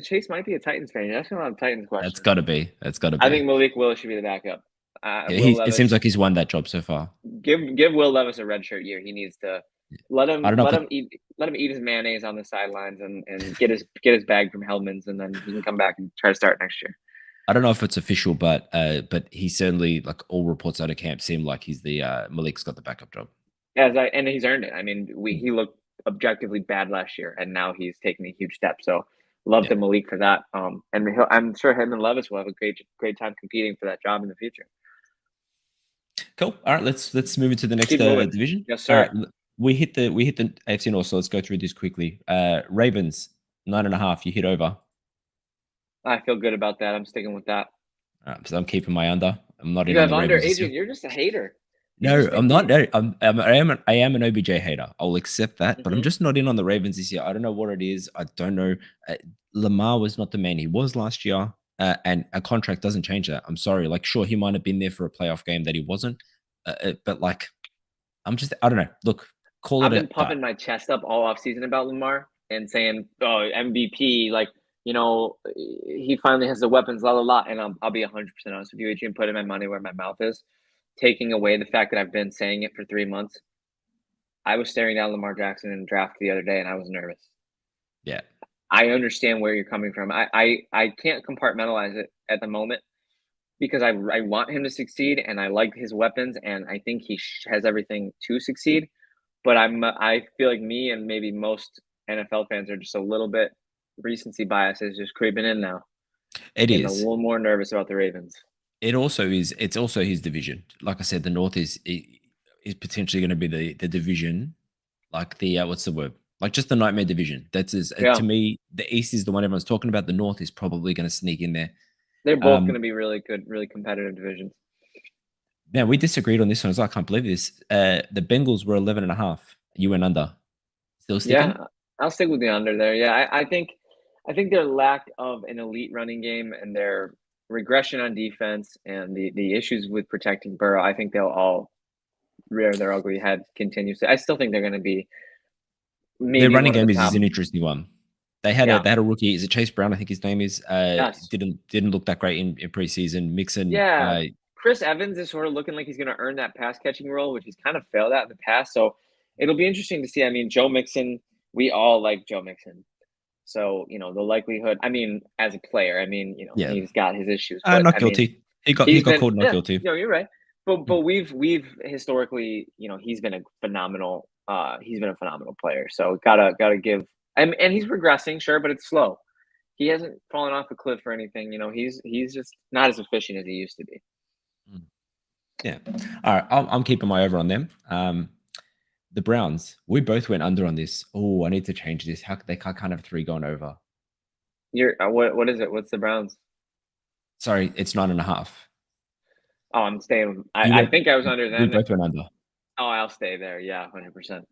Chase might be a Titans fan. That's not a Titans That's question. gotta be. That's gotta I be. think Malik Willis should be the backup. Yeah, Will it seems Levis, like he's won that job so far. give Will Levis a redshirt year. He needs to I don't know, let but him eat his mayonnaise on the sidelines and get his bag from Hellman's, and then he can come back and try to start next year. I don't know if it's official, but he certainly, like, all reports out of camp seem like he's the Malik's got the backup job. And he's earned it. I mean, he looked objectively bad last year, and now he's taking a huge step. So love Yeah. to Malik for that. And I'm sure him and Levis will have a great time competing for that job in the future. Cool. All right, let's move into the next Keep moving. division. Yes, All sir. right, we hit the AFC North, so let's go through this quickly. Ravens 9.5. You hit over. I feel good about that. I'm sticking with that. All right, so I'm keeping my under. I'm not You in on have the under Ravens this year. Adrian. You're just a hater. No, I'm not. No, I am an OBJ hater. I'll accept that, but I'm Mhm. just not in on the Ravens this year. I don't know what it is. I don't know. Lamar was not the man he was last year, and a contract doesn't change that. I'm sorry. Like, sure, he might have been there for a playoff game that he wasn't, but like, I don't know. Look, call I've it been a die. pumping my chest up all off season about Lamar and saying, "Oh, MVP!" Like, he finally has the weapons, la la la. And I'll be 100% honest with you, Adrian. Putting my money where my mouth is, taking away the fact that I've been saying it for 3 months. I was staring down Lamar Jackson in the draft the other day, and I was nervous. Yeah, I understand where you're coming from. I can't compartmentalize it at the moment because I want him to succeed, and I like his weapons, and I think he has everything to succeed. But I feel like me and maybe most NFL fans are just a little bit recency bias is just creeping in now, it getting a is. little more nervous about the Ravens. It also is. It's also his division. Like I said, the North is potentially going to be the division, like the what's the word? Like, just the nightmare division. That's to Yeah, me. The East is the one everyone's talking about. The North is probably going to sneak in there. they're both going to be really good, really competitive divisions. Man, we disagreed on this one as well. I can't believe this. The Bengals were 11.5. You went under. Still sticking? Yeah, I'll stick with the under there. Yeah, I think their lack of an elite running game and their regression on defense and the issues with protecting Burrow, I think they'll all rear their ugly head continuously. I still think they're going to be Their maybe running one of the game is top. an interesting one. They had Yeah. a rookie. Is it Chase Brown? I think his name is. Yes. Didn't look that great in preseason. Mixon. Yeah. Chris Evans is sort of looking like he's going to earn that pass catching role, which he's kind of failed at in the past. So it'll be interesting to see. I mean, Joe Mixon, we all like Joe Mixon. So, the likelihood, I mean, as a player, I mean, Yeah. he's got his issues, but Not I mean, guilty. He got he's been, called not guilty. you're right. But Mm. we've historically, he's been a phenomenal player. So gotta give, and he's regressing, sure, but it's slow. He hasn't fallen off a cliff or anything. He's just not as efficient as he used to be. Yeah. All right. I'm keeping my over on them. The Browns. We both went under on this. Oh, I need to change this. How they can't have 3 going over? What is it? What's the Browns? Sorry, it's 9.5. Oh, I'm staying. I think I was under We then. both went under. Oh, I'll stay there. Yeah, 100%.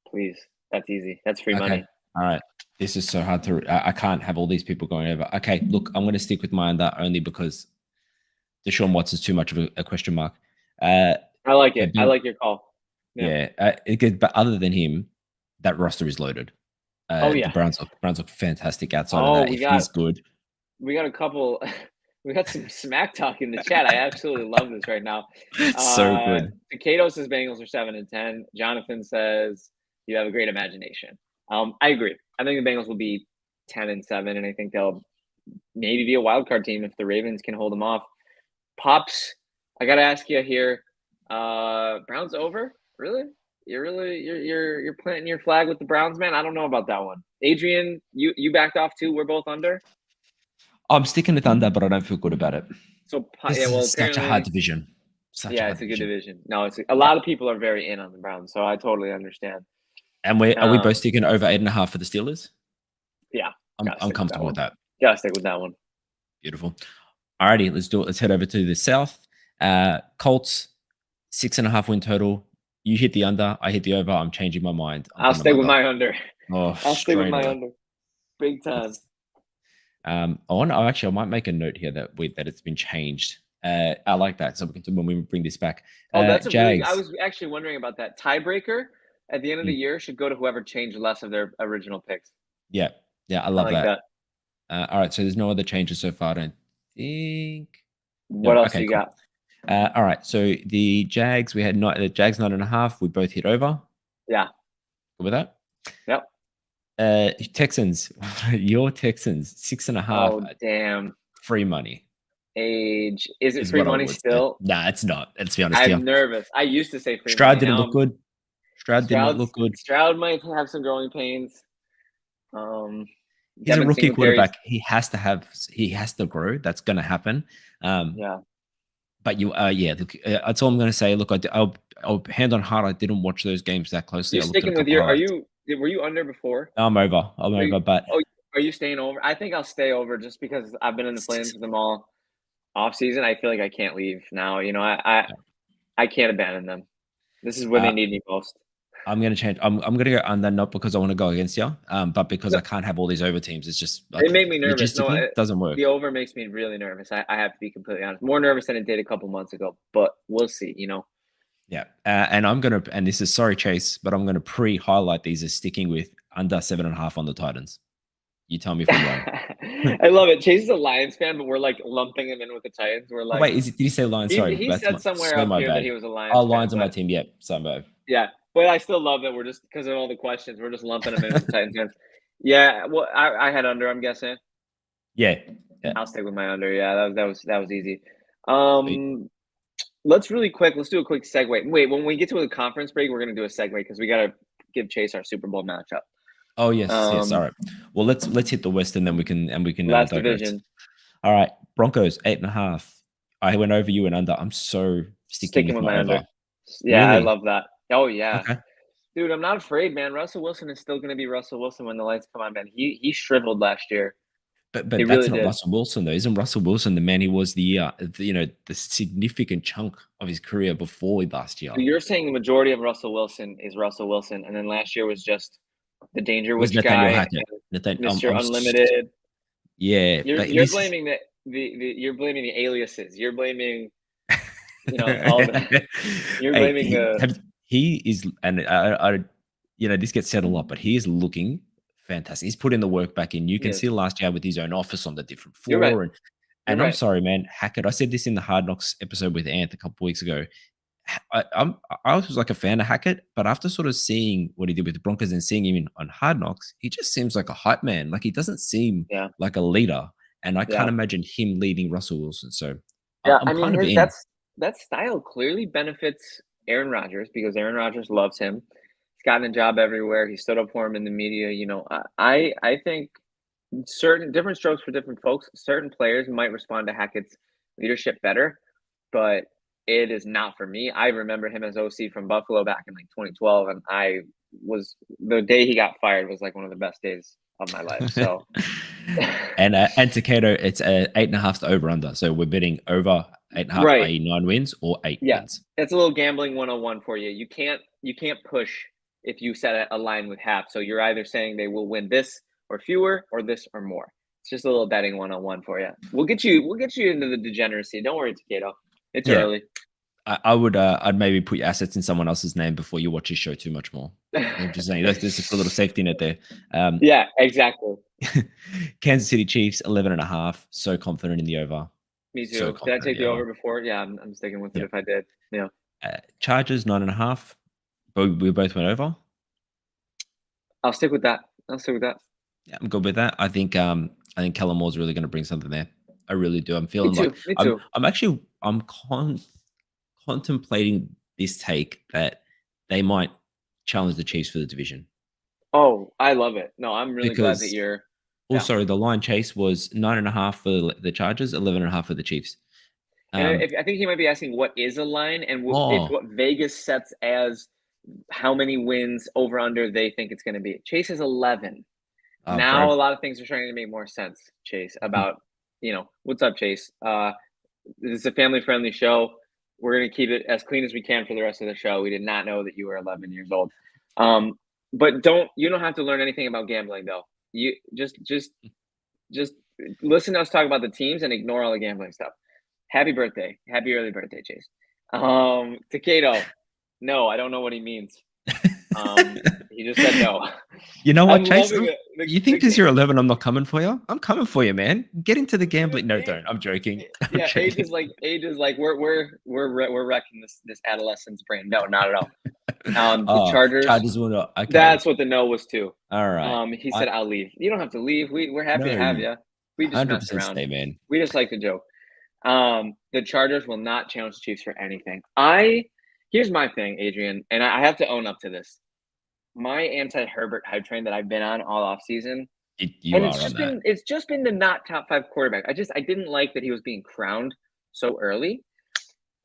Please, that's easy. That's free Okay. money. All right. This is so hard to. I can't have all these people going over. Okay. Look, I'm going to stick with my under only because Deshaun Watson's too much of a question mark. I like it. I like your call. Yeah. But other than him, that roster is loaded. The Browns look fantastic outside of that. If he's good, we got a couple. We got some smack talk in the chat. I absolutely love this right now. So good. Takeo says Bengals are 7-10. Jonathan says you have a great imagination. I agree. I think the Bengals will be 10-7, and I think they'll maybe be a wild card team if the Ravens can hold them off. Pops, I gotta ask you here. Browns over? Really? You're planting your flag with the Browns, man? I don't know about that one. Adrian, you backed off too. We're both under. I'm sticking with under, but I don't feel good about it. So This yeah, well is such a hard apparently, division. Such a yeah, hard it's a good division. division. No, it's a Yeah. lot of people are very in on the Browns, so I totally understand. And are we both Um, sticking over 8.5 for the Steelers? yeah, gotta I'm stick with that comfortable with one. that. Gotta stick with that one. Beautiful. Alrighty, let's do it. Let's head over to the South. Colts, 6.5 win total. You hit the under, I hit the over. I'm changing my mind. I'm I'll going stick with under. my under. Oh, I'll stick with straight my away. under. Big time. Let's, I might make a note here that it's been changed. I like that. So we can do when we bring this back. Oh, that's a really. I Jags. was actually wondering about that tiebreaker at the end of the year should go to whoever changed less of their original picks. Yeah, I I love like that. that. All right, so there's no other changes so far. I don't think. No. What else Okay, you cool. got? All right, so the Jags, we had the Jags 9.5. We both hit over. Yeah. Good with that? Yep. Texans, your Texans, 6.5. Oh damn. Free money Age. Is it is free what I money would say. still? Nah, it's not. Let's be honest here. I'm nervous. I used to say free Stroud money. didn't Now look good. Stroud did not look good. Stroud might have some growing pains. He's a Devin rookie Singletary's, quarterback. He has to grow. That's going to happen. yeah. But look, that's all I'm going to say. Look, I'll hand on heart. I didn't watch those games that closely. You're I looked at a sticking with couple your. highlights. Were you under before? I'm over. But Oh, are you staying over? I think I'll stay over just because I've been in the flames with them all off season. I feel like I can't leave now. You know, I can't abandon them. This is when they need me most. I'm going to change. I'm going to go under, not because I want to go against you, but because I can't have all these over teams. It's just like It made me nervous. No, logistically doesn't work. the over makes me really nervous. I have to be completely honest. More nervous than it did a couple months ago, but we'll see. You know. Yeah, and I'm gonna, and this is sorry, Chase, but I'm gonna pre-highlight these as sticking with under 7.5 on the Titans. You tell me if I'm wrong. I love it. Chase is a Lions fan, but we're like lumping him in with the Titans. We're like, Wait, did you say Lions? Sorry, he that's said somewhere so up my here bad. that he was a Lions Oh, fan. Lions on my team. Yep, so yeah, but I still love that we're just because of all the questions, we're just lumping him in with the Titans fans. Yeah, well, I had under. I'm guessing. Yeah. I'll stick with my under. Yeah, that was easy. Sweet. Let's do a quick segue. Wait, when we get to the conference break, we're gonna do a segue because we gotta give Chase our Super Bowl matchup. Oh yes. All right. Well, let's hit the West and then we can Last digress. division. All right, Broncos 8.5. I went over, you went under. I'm so sticking with my under. Yeah, Really? I love that. Oh yeah. Okay. Dude, I'm not afraid, man. Russell Wilson is still going to be Russell Wilson when the lights come on, man. He shriveled last year. But He that's really not did. Russell Wilson though. Isn't Russell Wilson the man he was the significant chunk of his career before last year? So you're saying the majority of Russell Wilson is Russell Wilson, and then last year was just the Danger Was Witch Nathaniel guy, Hackett? Mr. Unlimited. Yeah, You're blaming you're blaming the aliases. You're blaming all the you're blaming he is, and I this gets said a lot, but he is looking fantastic. He's put in the work back in. You can see last year with his own office on the different floor. You're right. And I'm sorry, man, Hackett. I said this in the Hard Knocks episode with Ant a couple weeks ago. I was like a fan of Hackett, but after sort of seeing what he did with the Broncos and seeing him on Hard Knocks, he just seems like a hype man. Like he doesn't seem like a leader, and I can't imagine him leading Russell Wilson. So I'm kind of in. That style clearly benefits Aaron Rodgers because Aaron Rodgers loves him. He's gotten a job everywhere. He stood up for him in the media. I think certain different strokes for different folks. Certain players might respond to Hackett's leadership better, but it is not for me. I remember him as OC from Buffalo back in like 2012, and the day he got fired was like one of the best days of my life. So, and Takeda, it's 8.5 to over under. So we're betting over 8.5, right. i.e. 9 wins or 8 wins. It's a little gambling 101 for you. You can't push if you set a line with half. So you're either saying they will win this or fewer, or this or more. It's just a little betting 101 for you. We'll get you into the degeneracy. Don't worry, Takeda. It's early. I would I'd maybe put your assets in someone else's name before you watch his show too much more. I'm just saying that's just a little safety net there. Yeah, exactly. Kansas City Chiefs 11.5. So confident in the over. Me too. So did I take the over before? Yeah, I'm sticking with it if I did. Yeah. Chargers 9.5. But we both went over. I'll stick with that. Yeah, I'm good with that. I think Kellen Moore's really going to bring something there. I really do. I'm feeling Me too. I'm contemplating this take that they might challenge the Chiefs for the division. Oh, I love it. No, I'm really glad that you're Oh, sorry, the line chase was 9.5 for the Chargers, 11.5 for the Chiefs. And I think he might be asking what is a line and if Oh, what Vegas sets as how many wins over under they think it's going to be. Chase is 11. Now bro. a lot of things are starting to make more sense, Chase, about, what's up, Chase? This is a family-friendly show. We're going to keep it as clean as we can for the rest of the show. We did not know that you were 11 years old. But you don't have to learn anything about gambling, though. You just listen to us talk about the teams and ignore all the gambling stuff. Happy birthday. Happy early birthday, Chase. Takedo. No, I don't know what he means. He just said no. You know what, I'm Chase? loving You think because you're 11, I'm not coming for you? I'm coming for you, man. Get into the gambling. No, don't. I'm joking. Yeah, age is like we're wrecking this adolescent's brain. No, not at all. The Chargers. Chargers will not. Okay. That's what the no was too. All right. He said, "I'll leave." You don't have to leave. We're happy to have you. We just mess 100% around. stay, man. We just like to joke. The Chargers will not challenge the Chiefs for anything. Here's my thing, Adrian, and I have to own up to this. My anti-Herbert hype train that I've been on all off season, it's just been the not top 5 quarterback. I didn't like that he was being crowned so early.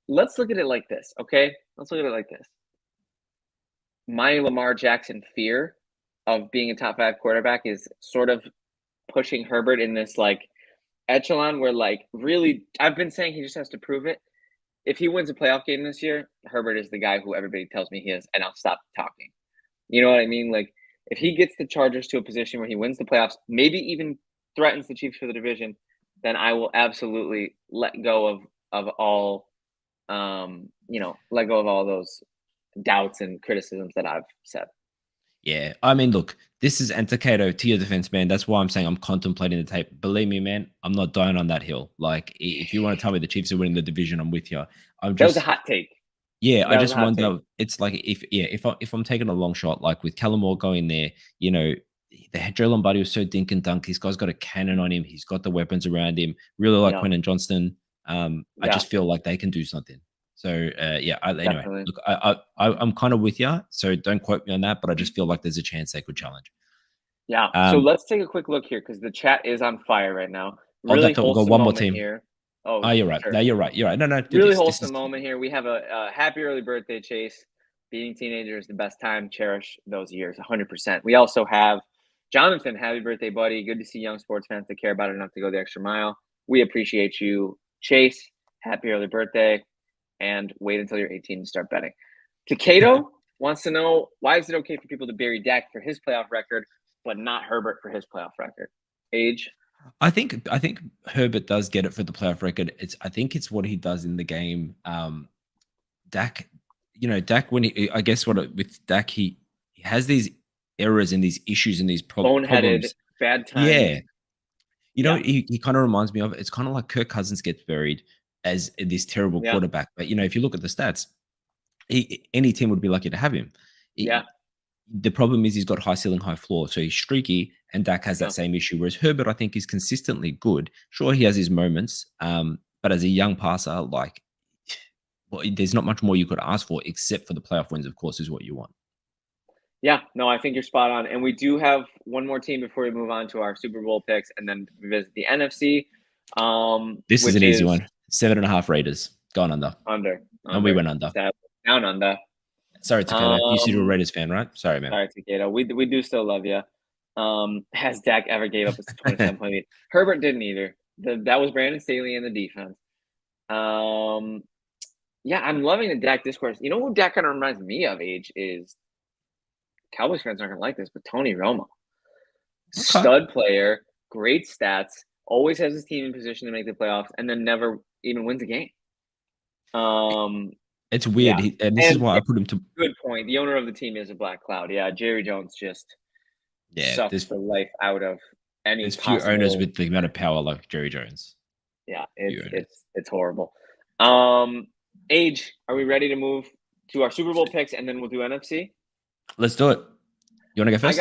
Let's look at it like this, okay? Let's look at it like this. My Lamar Jackson fear of being a top 5 quarterback is sort of pushing Herbert in this like echelon where like really I've been saying he just has to prove it. If he wins a playoff game this year, Herbert is the guy who everybody tells me he is, and I'll stop talking. You know what I mean? Like, if he gets the Chargers to a position where he wins the playoffs, maybe even threatens the Chiefs for the division, then I will absolutely let go of all, let go of all those doubts and criticisms that I've said. Yeah, I mean, look, this is Anticato to your defense, man. That's why I'm saying I'm contemplating the tape. Believe me, man, I'm not dying on that hill. Like, if you want to tell me the Chiefs are winning the division, I'm with you. That was a hot take. Yeah, I just wonder. It's like if I'm taking a long shot, like with Kellen Moore going there, Joe Lombardi was so dink and dunk. This guy's got a cannon on him. He's got the weapons around him. Really like Quentin Johnston. I just feel like they can do something. So anyway, look, I'm kind of with you. So don't quote me on that, but I just feel like there's a chance they could challenge. Yeah. So let's take a quick look here because the chat is on fire right now. Really wholesome one more team here. Oh, you're right. Sure. No, you're right. You're right. No. Really wholesome moment here. We have a happy early birthday, Chase. Being teenager is the best time. Cherish those years, 100%. We also have Jonathan. Happy birthday, buddy. Good to see young sports fans that care about it enough to go the extra mile. We appreciate you, Chase. Happy early birthday. And wait until you're 18 to start betting. Takedo wants to know, why is it okay for people to bury Dak for his playoff record, but not Herbert for his playoff record? Age? I think Herbert does get it for the playoff record. I think it's what he does in the game. Dak, Dak with Dak, he has these errors and these issues and these boneheaded bad times. Yeah, he kind of reminds me of. It's kind of like Kirk Cousins gets buried as this terrible quarterback, but if you look at the stats, any team would be lucky to have him. The problem is he's got high ceiling, high floor. So he's streaky, and Dak has that same issue. Whereas Herbert, I think, is consistently good. Sure, he has his moments, but as a young passer, there's not much more you could ask for except for the playoff wins, of course, is what you want. Yeah, no, I think you're spot on. And we do have one more team before we move on to our Super Bowl picks and then visit the NFC. This is an easy one. 7.5 Raiders. Going under. Under. And we went under. Down under. Sorry, Takeda. You still a Raiders fan, right? Sorry, man. Sorry, Takeda. We do still love you. Has Dak ever gave up his 27-point lead? Herbert didn't either. That was Brandon Staley in the defense. Yeah, I'm loving the Dak discourse. You know who Dak kind of reminds me of, Age, is Cowboys fans aren't going to like this, but Tony Romo. Okay. Stud player, great stats, always has his team in position to make the playoffs, and then never even wins a game. It's weird, and this is why I put him to. Good point. The owner of the team is a black cloud. Yeah, Jerry Jones just sucks the life out of any. There's few owners with the amount of power like Jerry Jones. Yeah, it's horrible. Age, are we ready to move to our Super Bowl picks, and then we'll do NFC? Let's do it. You want to go first?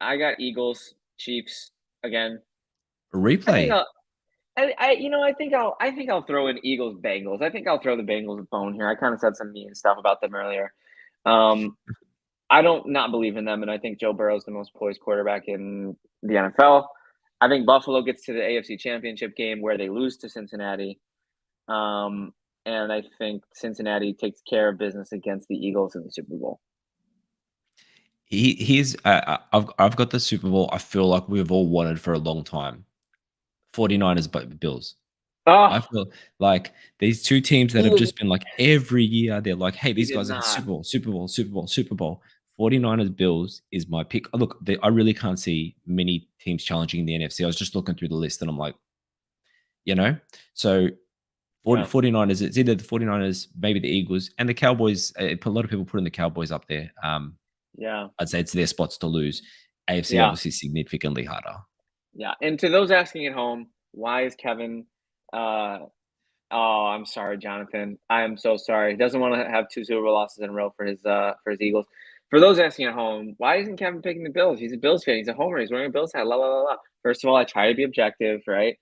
I got Eagles, Chiefs again. A replay. I think I'll throw in Eagles, Bengals. I think I'll throw the Bengals a bone here. I kind of said some mean stuff about them earlier. I don't not believe in them, and I think Joe Burrow is the most poised quarterback in the NFL. I think Buffalo gets to the AFC Championship game where they lose to Cincinnati. And I think Cincinnati takes care of business against the Eagles in the Super Bowl. I've got the Super Bowl. I feel like we've all wanted for a long time. 49ers, but Bills. I Oh, feel like these two teams that have just been like every year, they're like, hey, he these did guys are not. Super Bowl, Super Bowl, Super Bowl, Super Bowl. 49ers, Bills is my pick. Oh, look, I really can't see many teams challenging the NFC. I was just looking through the list and I'm like, so Yeah. 49ers, it's either the 49ers, maybe the Eagles, and the Cowboys. A lot of people put in the Cowboys up there. Yeah. I'd say it's their spots to lose. AFC Yeah. obviously significantly harder. Yeah. And to those asking at home, why is Kevin oh, I'm sorry, Jonathan. I am so sorry. He doesn't want to have 2 Super Bowl losses in a row for his Eagles. For those asking at home, why isn't Kevin picking the Bills? He's a Bills fan. He's a homer. He's wearing a Bills hat. La la la la. First of all, I try to be objective, right?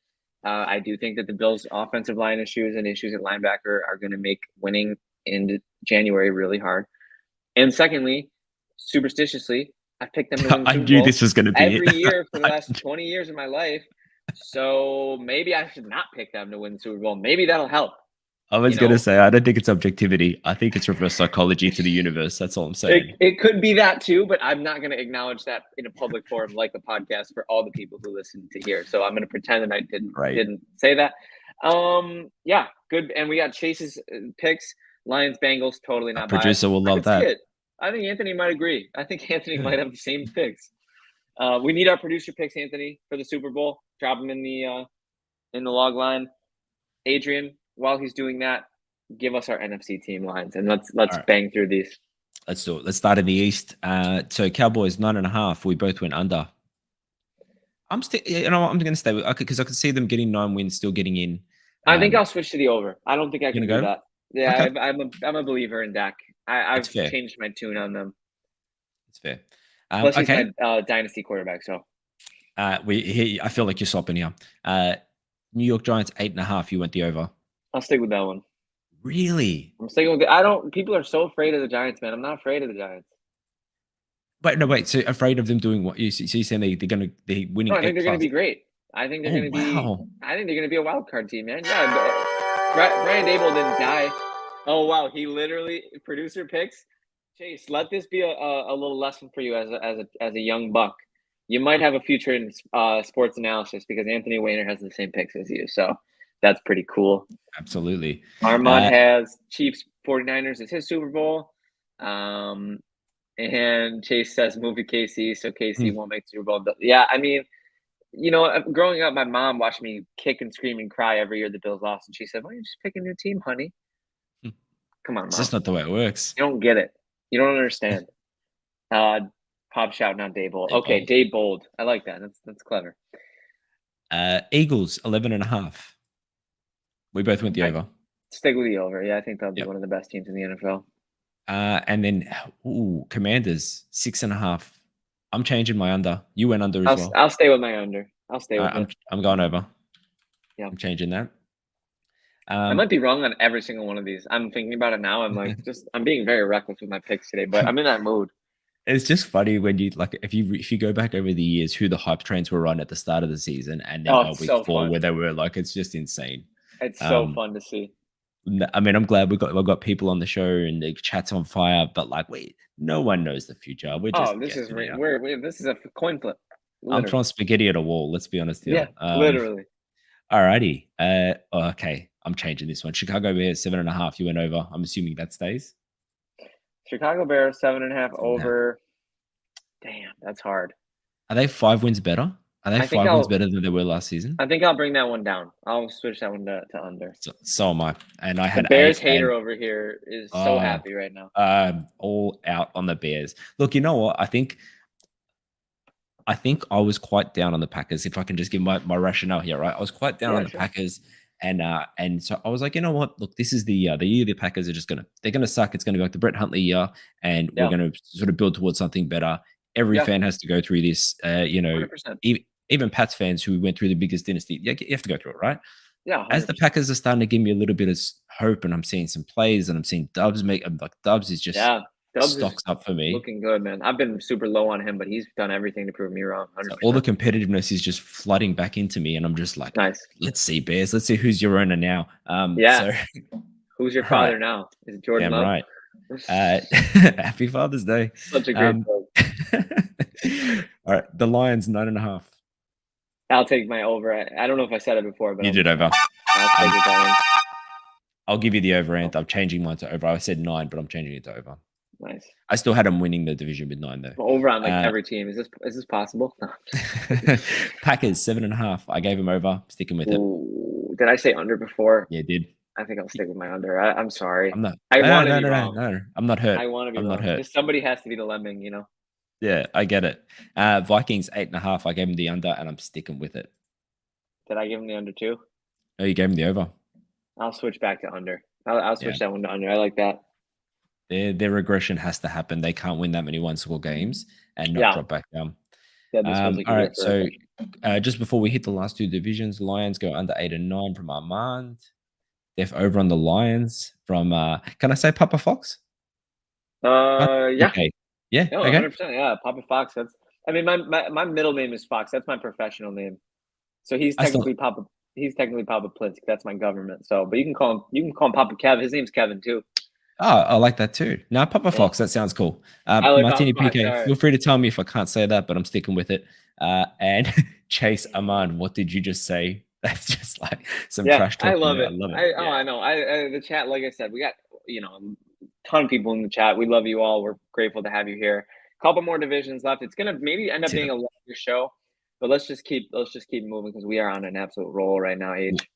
I do think that the Bills' offensive line issues and issues at linebacker are going to make winning in January really hard. And secondly, superstitiously, I've picked them to win the I Super knew Bowl this was going to be every it. year for the last 20 years of my life. So maybe I should not pick them to win the Super Bowl. Maybe that'll help. I was going to say, I don't think it's objectivity. I think it's reverse psychology to the universe. That's all I'm saying. It could be that too, but I'm not going to acknowledge that in a public forum like a podcast for all the people who listen to hear. So I'm going to pretend that I didn't say that. Yeah, good. And we got Chase's picks. Lions, Bengals, totally not. Producer will love that. I think Anthony might agree. I think Anthony might have the same picks. We need our producer picks, Anthony, for the Super Bowl. Drop them in the log line. Adrian, while he's doing that, give us our NFC team lines and let's right. Bang through these. Let's do it. Let's start in the East. So Cowboys 9.5. We both went under. I'm still, I'm going to stay with because I can see them getting 9 wins, still getting in. I think I'll switch to the over. I don't think I can do that. Yeah, okay. I'm a believer in Dak. I've changed my tune on them. That's fair. Plus, he's my dynasty quarterback. So, I feel like you're swapping here. New York Giants 8.5. You went the over. I'll stick with that one. Really? I'm sticking with it. People are so afraid of the Giants, man. I'm not afraid of the Giants. Wait. So afraid of them doing what? So you're saying they're winning? No, I think they're going to be great. I think they're going to be. I think they're going to be a wild card team, man. Yeah, Brian Dable didn't die. Oh wow, he literally producer picks. Chase, let this be a little lesson for you as a young buck. You might have a future in sports analysis because Anthony Weiner has the same picks as you. So that's pretty cool. Absolutely. Armand has Chiefs 49ers as his Super Bowl. And Chase says move to KC, so KC won't make the Super Bowl. But yeah, I mean, growing up, my mom watched me kick and scream and cry every year the Bills lost. And she said, why don't you just pick a new team, honey? Come on, Mom. It's just not the way it works. You don't get it. You don't understand. Pop shouting out Dave Bold. Okay, Dave Bold. I like that. That's clever. Eagles 11.5. We both went the over. Stick with the over. Yeah, I think that'll be one of the best teams in the NFL. And then Commanders 6.5. I'm changing my under. You went under as well. I'll stay with my under. I'll stay with it. I'm going over. Yeah, I'm changing that. I might be wrong on every single one of these. I'm thinking about it now. I'm like, I'm being very reckless with my picks today, but I'm in that mood. It's just funny when you if you go back over the years, who the hype trains were on at the start of the season, and then week 4 where they were like, it's just insane. It's so fun to see. I mean, I'm glad we've got people on the show and the chat's on fire, but no one knows the future. We're just this is a coin flip. Literally. I'm throwing spaghetti at a wall. Let's be honest here. Yeah, literally. Alrighty. Okay. I'm changing this one. Chicago Bears 7.5. You went over. I'm assuming that stays. Chicago Bears 7.5 over. Damn, that's hard. Are they 5 wins better? Are they 5 wins better than they were last season? I think I'll bring that one down. I'll switch that one to under. So am I. And I had the Bears hater over here is so happy right now. All out on the Bears. Look, you know what? I think I was quite down on the Packers. If I can just give my rationale here, right? I was quite down on the Packers. And so I was like, you know what? Look, this is the year the Packers are they're gonna suck. It's gonna be like the Brett Huntley year, and we're gonna sort of build towards something better. Every fan has to go through this. 100%. Even Pats fans who went through the biggest dynasty, you have to go through it, right? Yeah. 100%. As the Packers are starting to give me a little bit of hope, and I'm seeing some plays, and I'm seeing Dubs Dubs is just Dubs is stocks up for me. looking good, man. I've been super low on him, but he's done everything to prove me wrong. 100%. So all the competitiveness is just flooding back into me, and I'm just like, Nice. let's see, Bears. Let's see who's your owner now. Yeah. So Who's your all father right. now? Is it Jordan Damn Love? right. Happy Father's Day. Such a great joke. All right, the Lions 9.5. I'll take my over. I don't know if I said it before, but You did over. I'll take it that way. I'll give you the over, Ant. I'm changing mine to over. I said 9, but I'm changing it to over. Nice. I still had them winning the division with 9 though. Over on like every team. Is this possible? No. Packers 7.5. I gave them over. Sticking with it. Ooh, did I say under before? Yeah, did. I think I'll stick with my under. I'm sorry. I'm not. I No, want to no, be no, wrong. no. I'm not hurt. I want to be I'm wrong. not hurt. Just somebody has to be the lemming, you know. Yeah, I get it. Vikings 8.5. I gave them the under, and I'm sticking with it. Did I give him the under too? Oh, you gave them the over. I'll switch back to under. I'll switch that one to under. I like that. Their regression has to happen. They can't win that many one-score games and not drop back down. Yeah, this feels like all right, so just before we hit the last two divisions, Lions go under 8 and 9 from Armand. Def over on the Lions from can I say Papa Fox? Yeah. Okay. Yeah. No, okay. 100%. Yeah, Papa Fox. I mean, my middle name is Fox. That's my professional name. So he's technically Papa. He's technically Papa Plinsky. That's my government. So, but you can call him Papa Kev. His name's Kevin too. Oh, I like that too. Now, Papa Fox, that sounds cool. like Martini Papa Fox, PK, feel free to tell me if I can't say that, but I'm sticking with it. And Chase Amand, what did you just say? That's just like some trash talk. I love it. I love it. I know. The chat, like I said, we got a ton of people in the chat. We love you all. We're grateful to have you here. A couple more divisions left. It's gonna maybe end up being a longer show, but let's just keep moving because we are on an absolute roll right now. Age.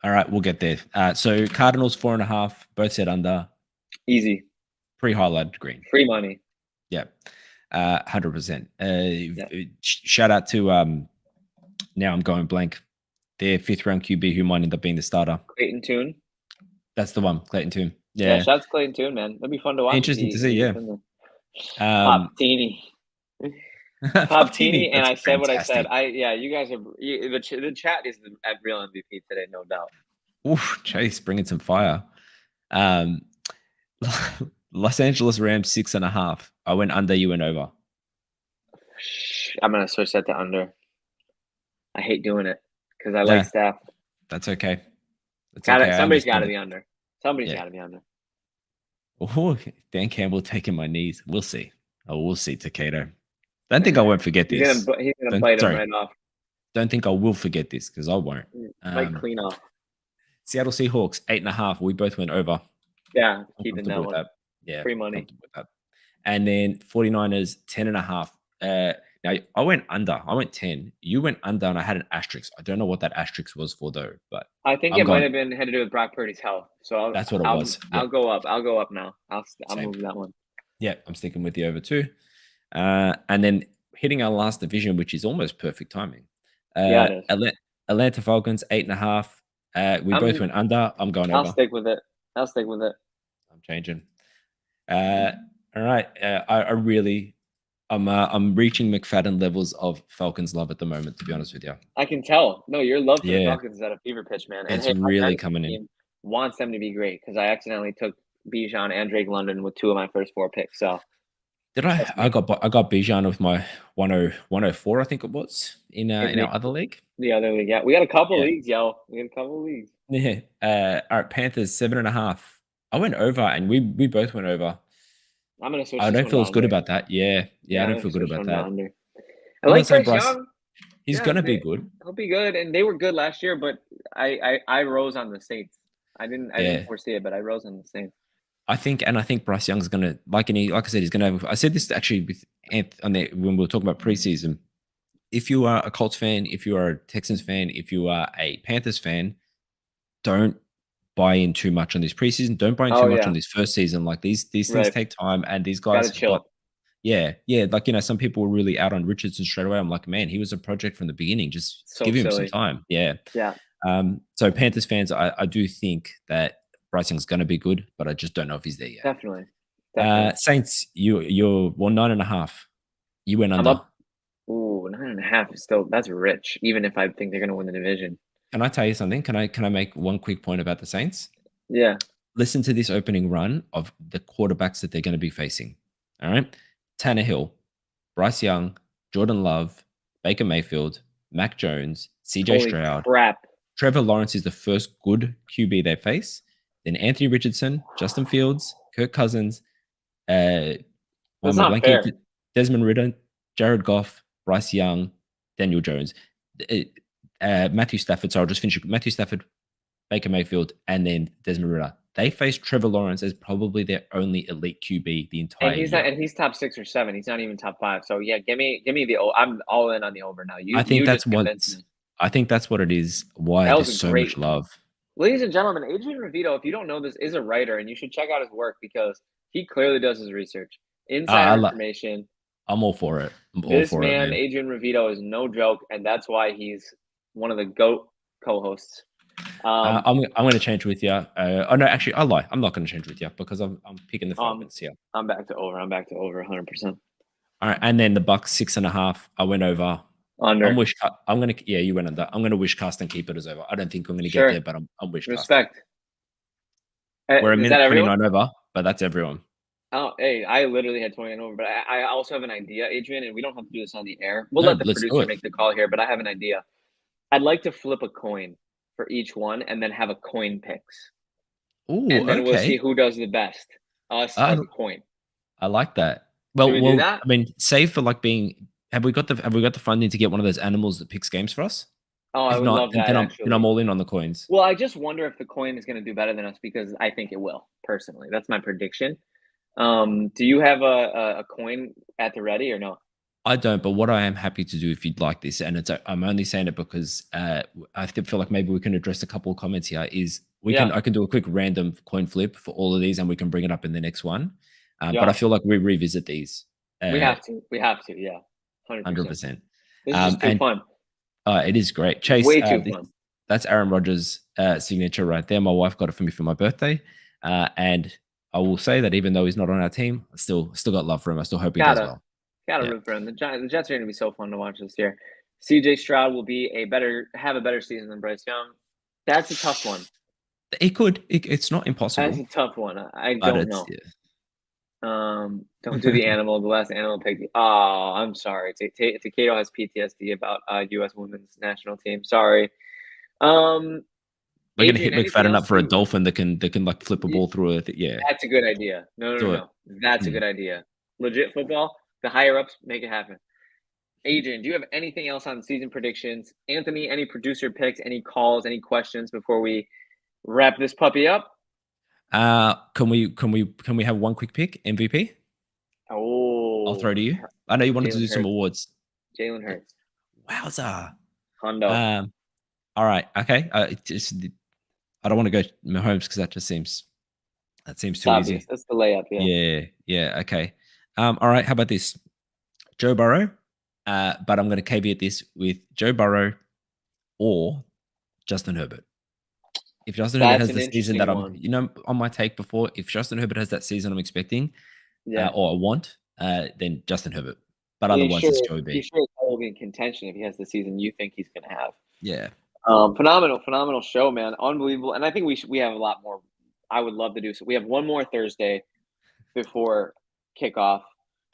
All right, we'll get there. So Cardinals 4.5, both said under. Easy. Pre-highlighted green. Free money. Yeah. 100%. Shout out to now I'm going blank. Their 5th round QB who might end up being the starter. Clayton Tune. That's the one, Clayton Tune. Yeah, shout out to Clayton Tune, man. That'd be fun to watch. Interesting to see, yeah. Pop Teeny. Pop Teeny, and I said what I said. You guys are the chat is at real MVP today, no doubt. Oof, Chase bringing some fire. Los Angeles Rams 6.5. I went under, you went over. I'm gonna switch that to under. I hate doing it because I like staff. That's okay. Somebody's got to be under. Somebody's got to be under. Oh, Dan Campbell taking my knees. We'll see. We'll see, Takeda. Don't think I won't forget this. He's gonna bite him right off. Don't think I will forget this because I won't. Might clean off. Seattle Seahawks 8.5. We both went over. Yeah, keeping that one. Yeah, free money. And then 49ers 10.5. Now I went under. I went 10. You went under, and I had an asterisk. I don't know what that asterisk was for though, but I think it might have had to do with Brock Purdy's health. So that's what it was. I'll go up. I'll go up now. I'll move that one. Yeah, I'm sticking with the over 2. And then hitting our last division, which is almost perfect timing. It is. Atlanta Falcons 8.5. We both went under. I'm going over. I'll stick with it. I'm changing. All right. I'm reaching McFadden levels of Falcons love at the moment, to be honest with you. I can tell. No, your love for the Falcons is at a fever pitch, man. And it's really coming in. Wants them to be great because I accidentally took Bijan and Drake London with 2 of my first 4 picks. So did I? I got Bijan with my 104, I think it was in our other league. The other league, yeah. We got a couple leagues, yo. We got a couple leagues. Yeah. All right, Panthers 7.5. I went over, and we both went over. I'm gonna switch. I don't feel as good about that. Yeah, I don't feel good about that. I like Bryce Young. He's gonna be good. He'll be good, and they were good last year. But I rose on the Saints. I didn't foresee it, but I rose on the Saints. I think Bryce Young's gonna like I said, he's gonna have. I said this actually with Anth when we were talking about preseason. If you are a Colts fan, if you are a Texans fan, if you are a Panthers fan, don't buy in too much on this preseason. Don't buy in too much on this first season. Like these things take time, and these guys gotta chill. Like some people were really out on Richardson straight away. I'm like, man, he was a project from the beginning. Just give him some time. Yeah. So Panthers fans, I do think that Bryce Young's going to be good, but I just don't know if he's there yet. Definitely. Saints, you're 9.5. You went under. Ooh, 9.5 is still that's rich. Even if I think they're going to win the division. Can I tell you something? Can I make one quick point about the Saints? Yeah. Listen to this opening run of the quarterbacks that they're going to be facing. All right. Tannehill, Bryce Young, Jordan Love, Baker Mayfield, Mac Jones, CJ Holy Stroud. crap. Trevor Lawrence is the first good QB they face. Then Anthony Richardson, Justin Fields, Kirk Cousins, why That's am I not blanking? fair. Desmond Ridder, Jared Goff, Bryce Young, Daniel Jones, Matthew Stafford. So I'll just finish it. Matthew Stafford, Baker Mayfield, and then Desmond Ridder. They face Trevor Lawrence as probably their only elite QB the entire And he's not, year. and he's top 6 or 7. He's not even top 5. So yeah, give me the. I'm all in on the over now. I think You that's just what convinced me. I think that's what it is. Why That was there's a so much great, love. ladies and gentlemen. Adrian Rovito, if you don't know this, is a writer, and you should check out his work because he clearly does his research, I, insider I li- information. I'm all for it. I'm all This for it, man, man. Adrian Rovito, is no joke, and that's why he's one of the GOAT co-hosts. I'm going to change with you. Oh no, actually, I lie. I'm not going to change with you because I'm picking the Falcons here. I'm back to over. I'm back to over 100%. All right, and then the Bucks 6.5. I went over. Under. I'm gonna. Yeah, you went under. I'm gonna wish cast and keep it as over. I don't think I'm gonna get Sure. there, but I'm wish casting. Respect. We're a Is minute that everyone? 29 over, but that's everyone. Oh, hey, I literally had 29 over, but I also have an idea, Adrian, and we don't have to do this on the air. We'll No, let the let's do producer it. make the call here, but I have an idea. I'd like to flip a coin for each one and then have a coin picks. Ooh, And then we'll see okay. who does the best. Us I, or the coin. I like that. Should we do that? I mean, save for like being. Have we got the funding to get one of those animals that picks games for us? Oh, I If would not, love that, then I'm actually. all in on the coins. Well, I just wonder if the coin is going to do better than us because I think it will, personally. That's my prediction. Do you have a coin at the ready or no? I don't, but what I am happy to do if you'd like this, and I'm only saying it because I feel like maybe we can address a couple of comments here. Is Yeah. I can do a quick random coin flip for all of these, and we can bring it up in the next one. But Yeah. I feel like we revisit these. We have to. Yeah. 100%. 100%. This is just too fun. It is great. Chase, Way too fun. That's Aaron Rodgers' signature right there. My wife got it for me for my birthday. And I will say that even though he's not on our team, I still got love for him. I still hope he does well. Gotta root for him. The Jets are going to be so fun to watch this year. CJ Stroud will have a better season than Bryce Young. That's a tough one. It could. It's not impossible. That's a tough one. I don't know. Yeah. Don't do the animal. The last animal pick. Oh, I'm sorry. Takeo has PTSD about U.S. women's national team. Sorry. We're gonna hit Adrian, McFadden up for a you- dolphin that can like flip a ball through it. Yeah. That's a good idea. No. That's a good idea. Legit football. The higher ups make it happen. Adrian, do you have anything else on season predictions? Anthony, any producer picks, any calls, any questions before we wrap this puppy up? Can we have one quick pick? MVP? Oh, I'll throw to you. I know you wanted to do some Hurts. awards. Jalen Hurts. Wowza. Hondo. All right. Okay. I don't want to go Mahomes because that seems too obvious. easy. That's the layup. Yeah. Yeah. Okay. All right. How about this? Joe Burrow. But I'm going to caveat this with Joe Burrow or Justin Herbert. If Justin Herbert has the season that on my take before, if Justin Herbert has that season I'm expecting, or I want, then Justin Herbert. But otherwise, it's Joe B. He's sure will be in contention if he has the season you think he's going to have. Yeah. Phenomenal show, man. Unbelievable. And I think we have a lot more. I would love to do so. We have one more Thursday before kickoff,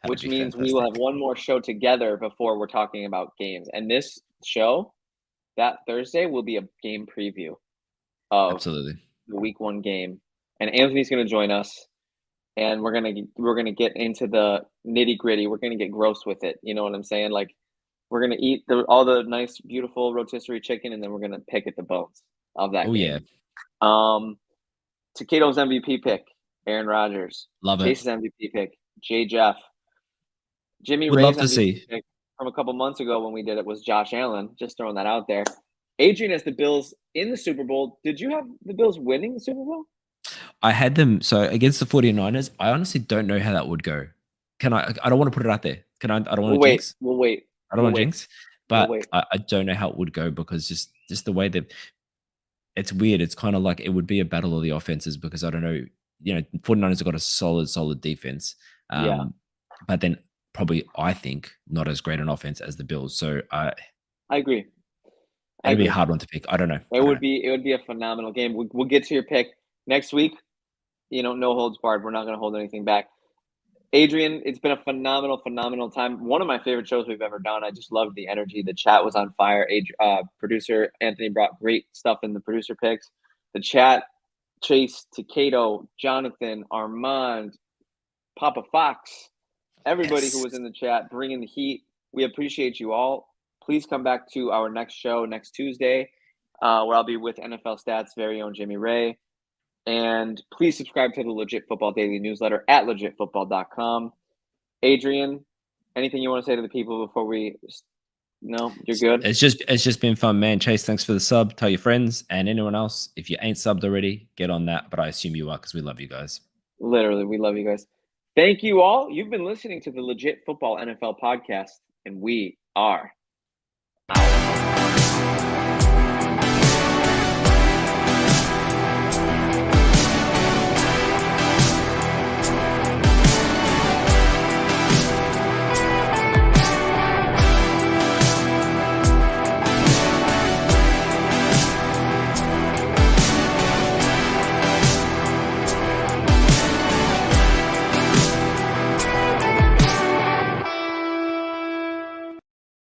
which means we will have one more show together before we're talking about games. And this show, that Thursday, will be a game preview of absolutely the week 1 game. And Anthony's going to join us. And we're gonna get into the nitty gritty. We're gonna get gross with it. You know what I'm saying? Like we're gonna eat all the nice, beautiful rotisserie chicken, and then we're gonna pick at the bones of that game. Yeah. Takedo's MVP pick, Aaron Rodgers. Love Chase's MVP pick, Jay Jeff. Jimmy Would Ray's love to MVP see pick from a couple months ago when we did it was Josh Allen. Just throwing that out there. Adrian has the Bills in the Super Bowl. Did you have the Bills winning the Super Bowl? I had them. So against the 49ers, I honestly don't know how that would go. I don't want to put it out there. I don't want to jinx. We'll wait. I don't want to jinx. But I don't know how it would go because just the way that it's weird. It's kind of like it would be a battle of the offenses because I don't know. 49ers have got a solid defense. But then probably I think not as great an offense as the Bills. So I agree. It'd be a hard one to pick. I don't know. It would be a phenomenal game. We'll get to your pick next week. No holds barred. We're not going to hold anything back. Adrian, it's been a phenomenal time. One of my favorite shows we've ever done. I just loved the energy. The chat was on fire. Producer Anthony brought great stuff in the producer picks. The chat, Chase, Takedo, Jonathan, Armand, Papa Fox, everybody who was in the chat bringing the heat. We appreciate you all. Please come back to our next show next Tuesday, where I'll be with NFL Stats' very own Jimmy Ray. And please subscribe to the Legit Football Daily newsletter at legitfootball.com. Adrian, anything you want to say to the people before we? No, you're good. It's just been fun, man. Chase, thanks for the sub. Tell your friends and anyone else, if you ain't subbed already, get on that. But I assume you are because we love you guys. Literally, we love you guys. Thank you all. You've been listening to the Legit Football NFL podcast, and we are out.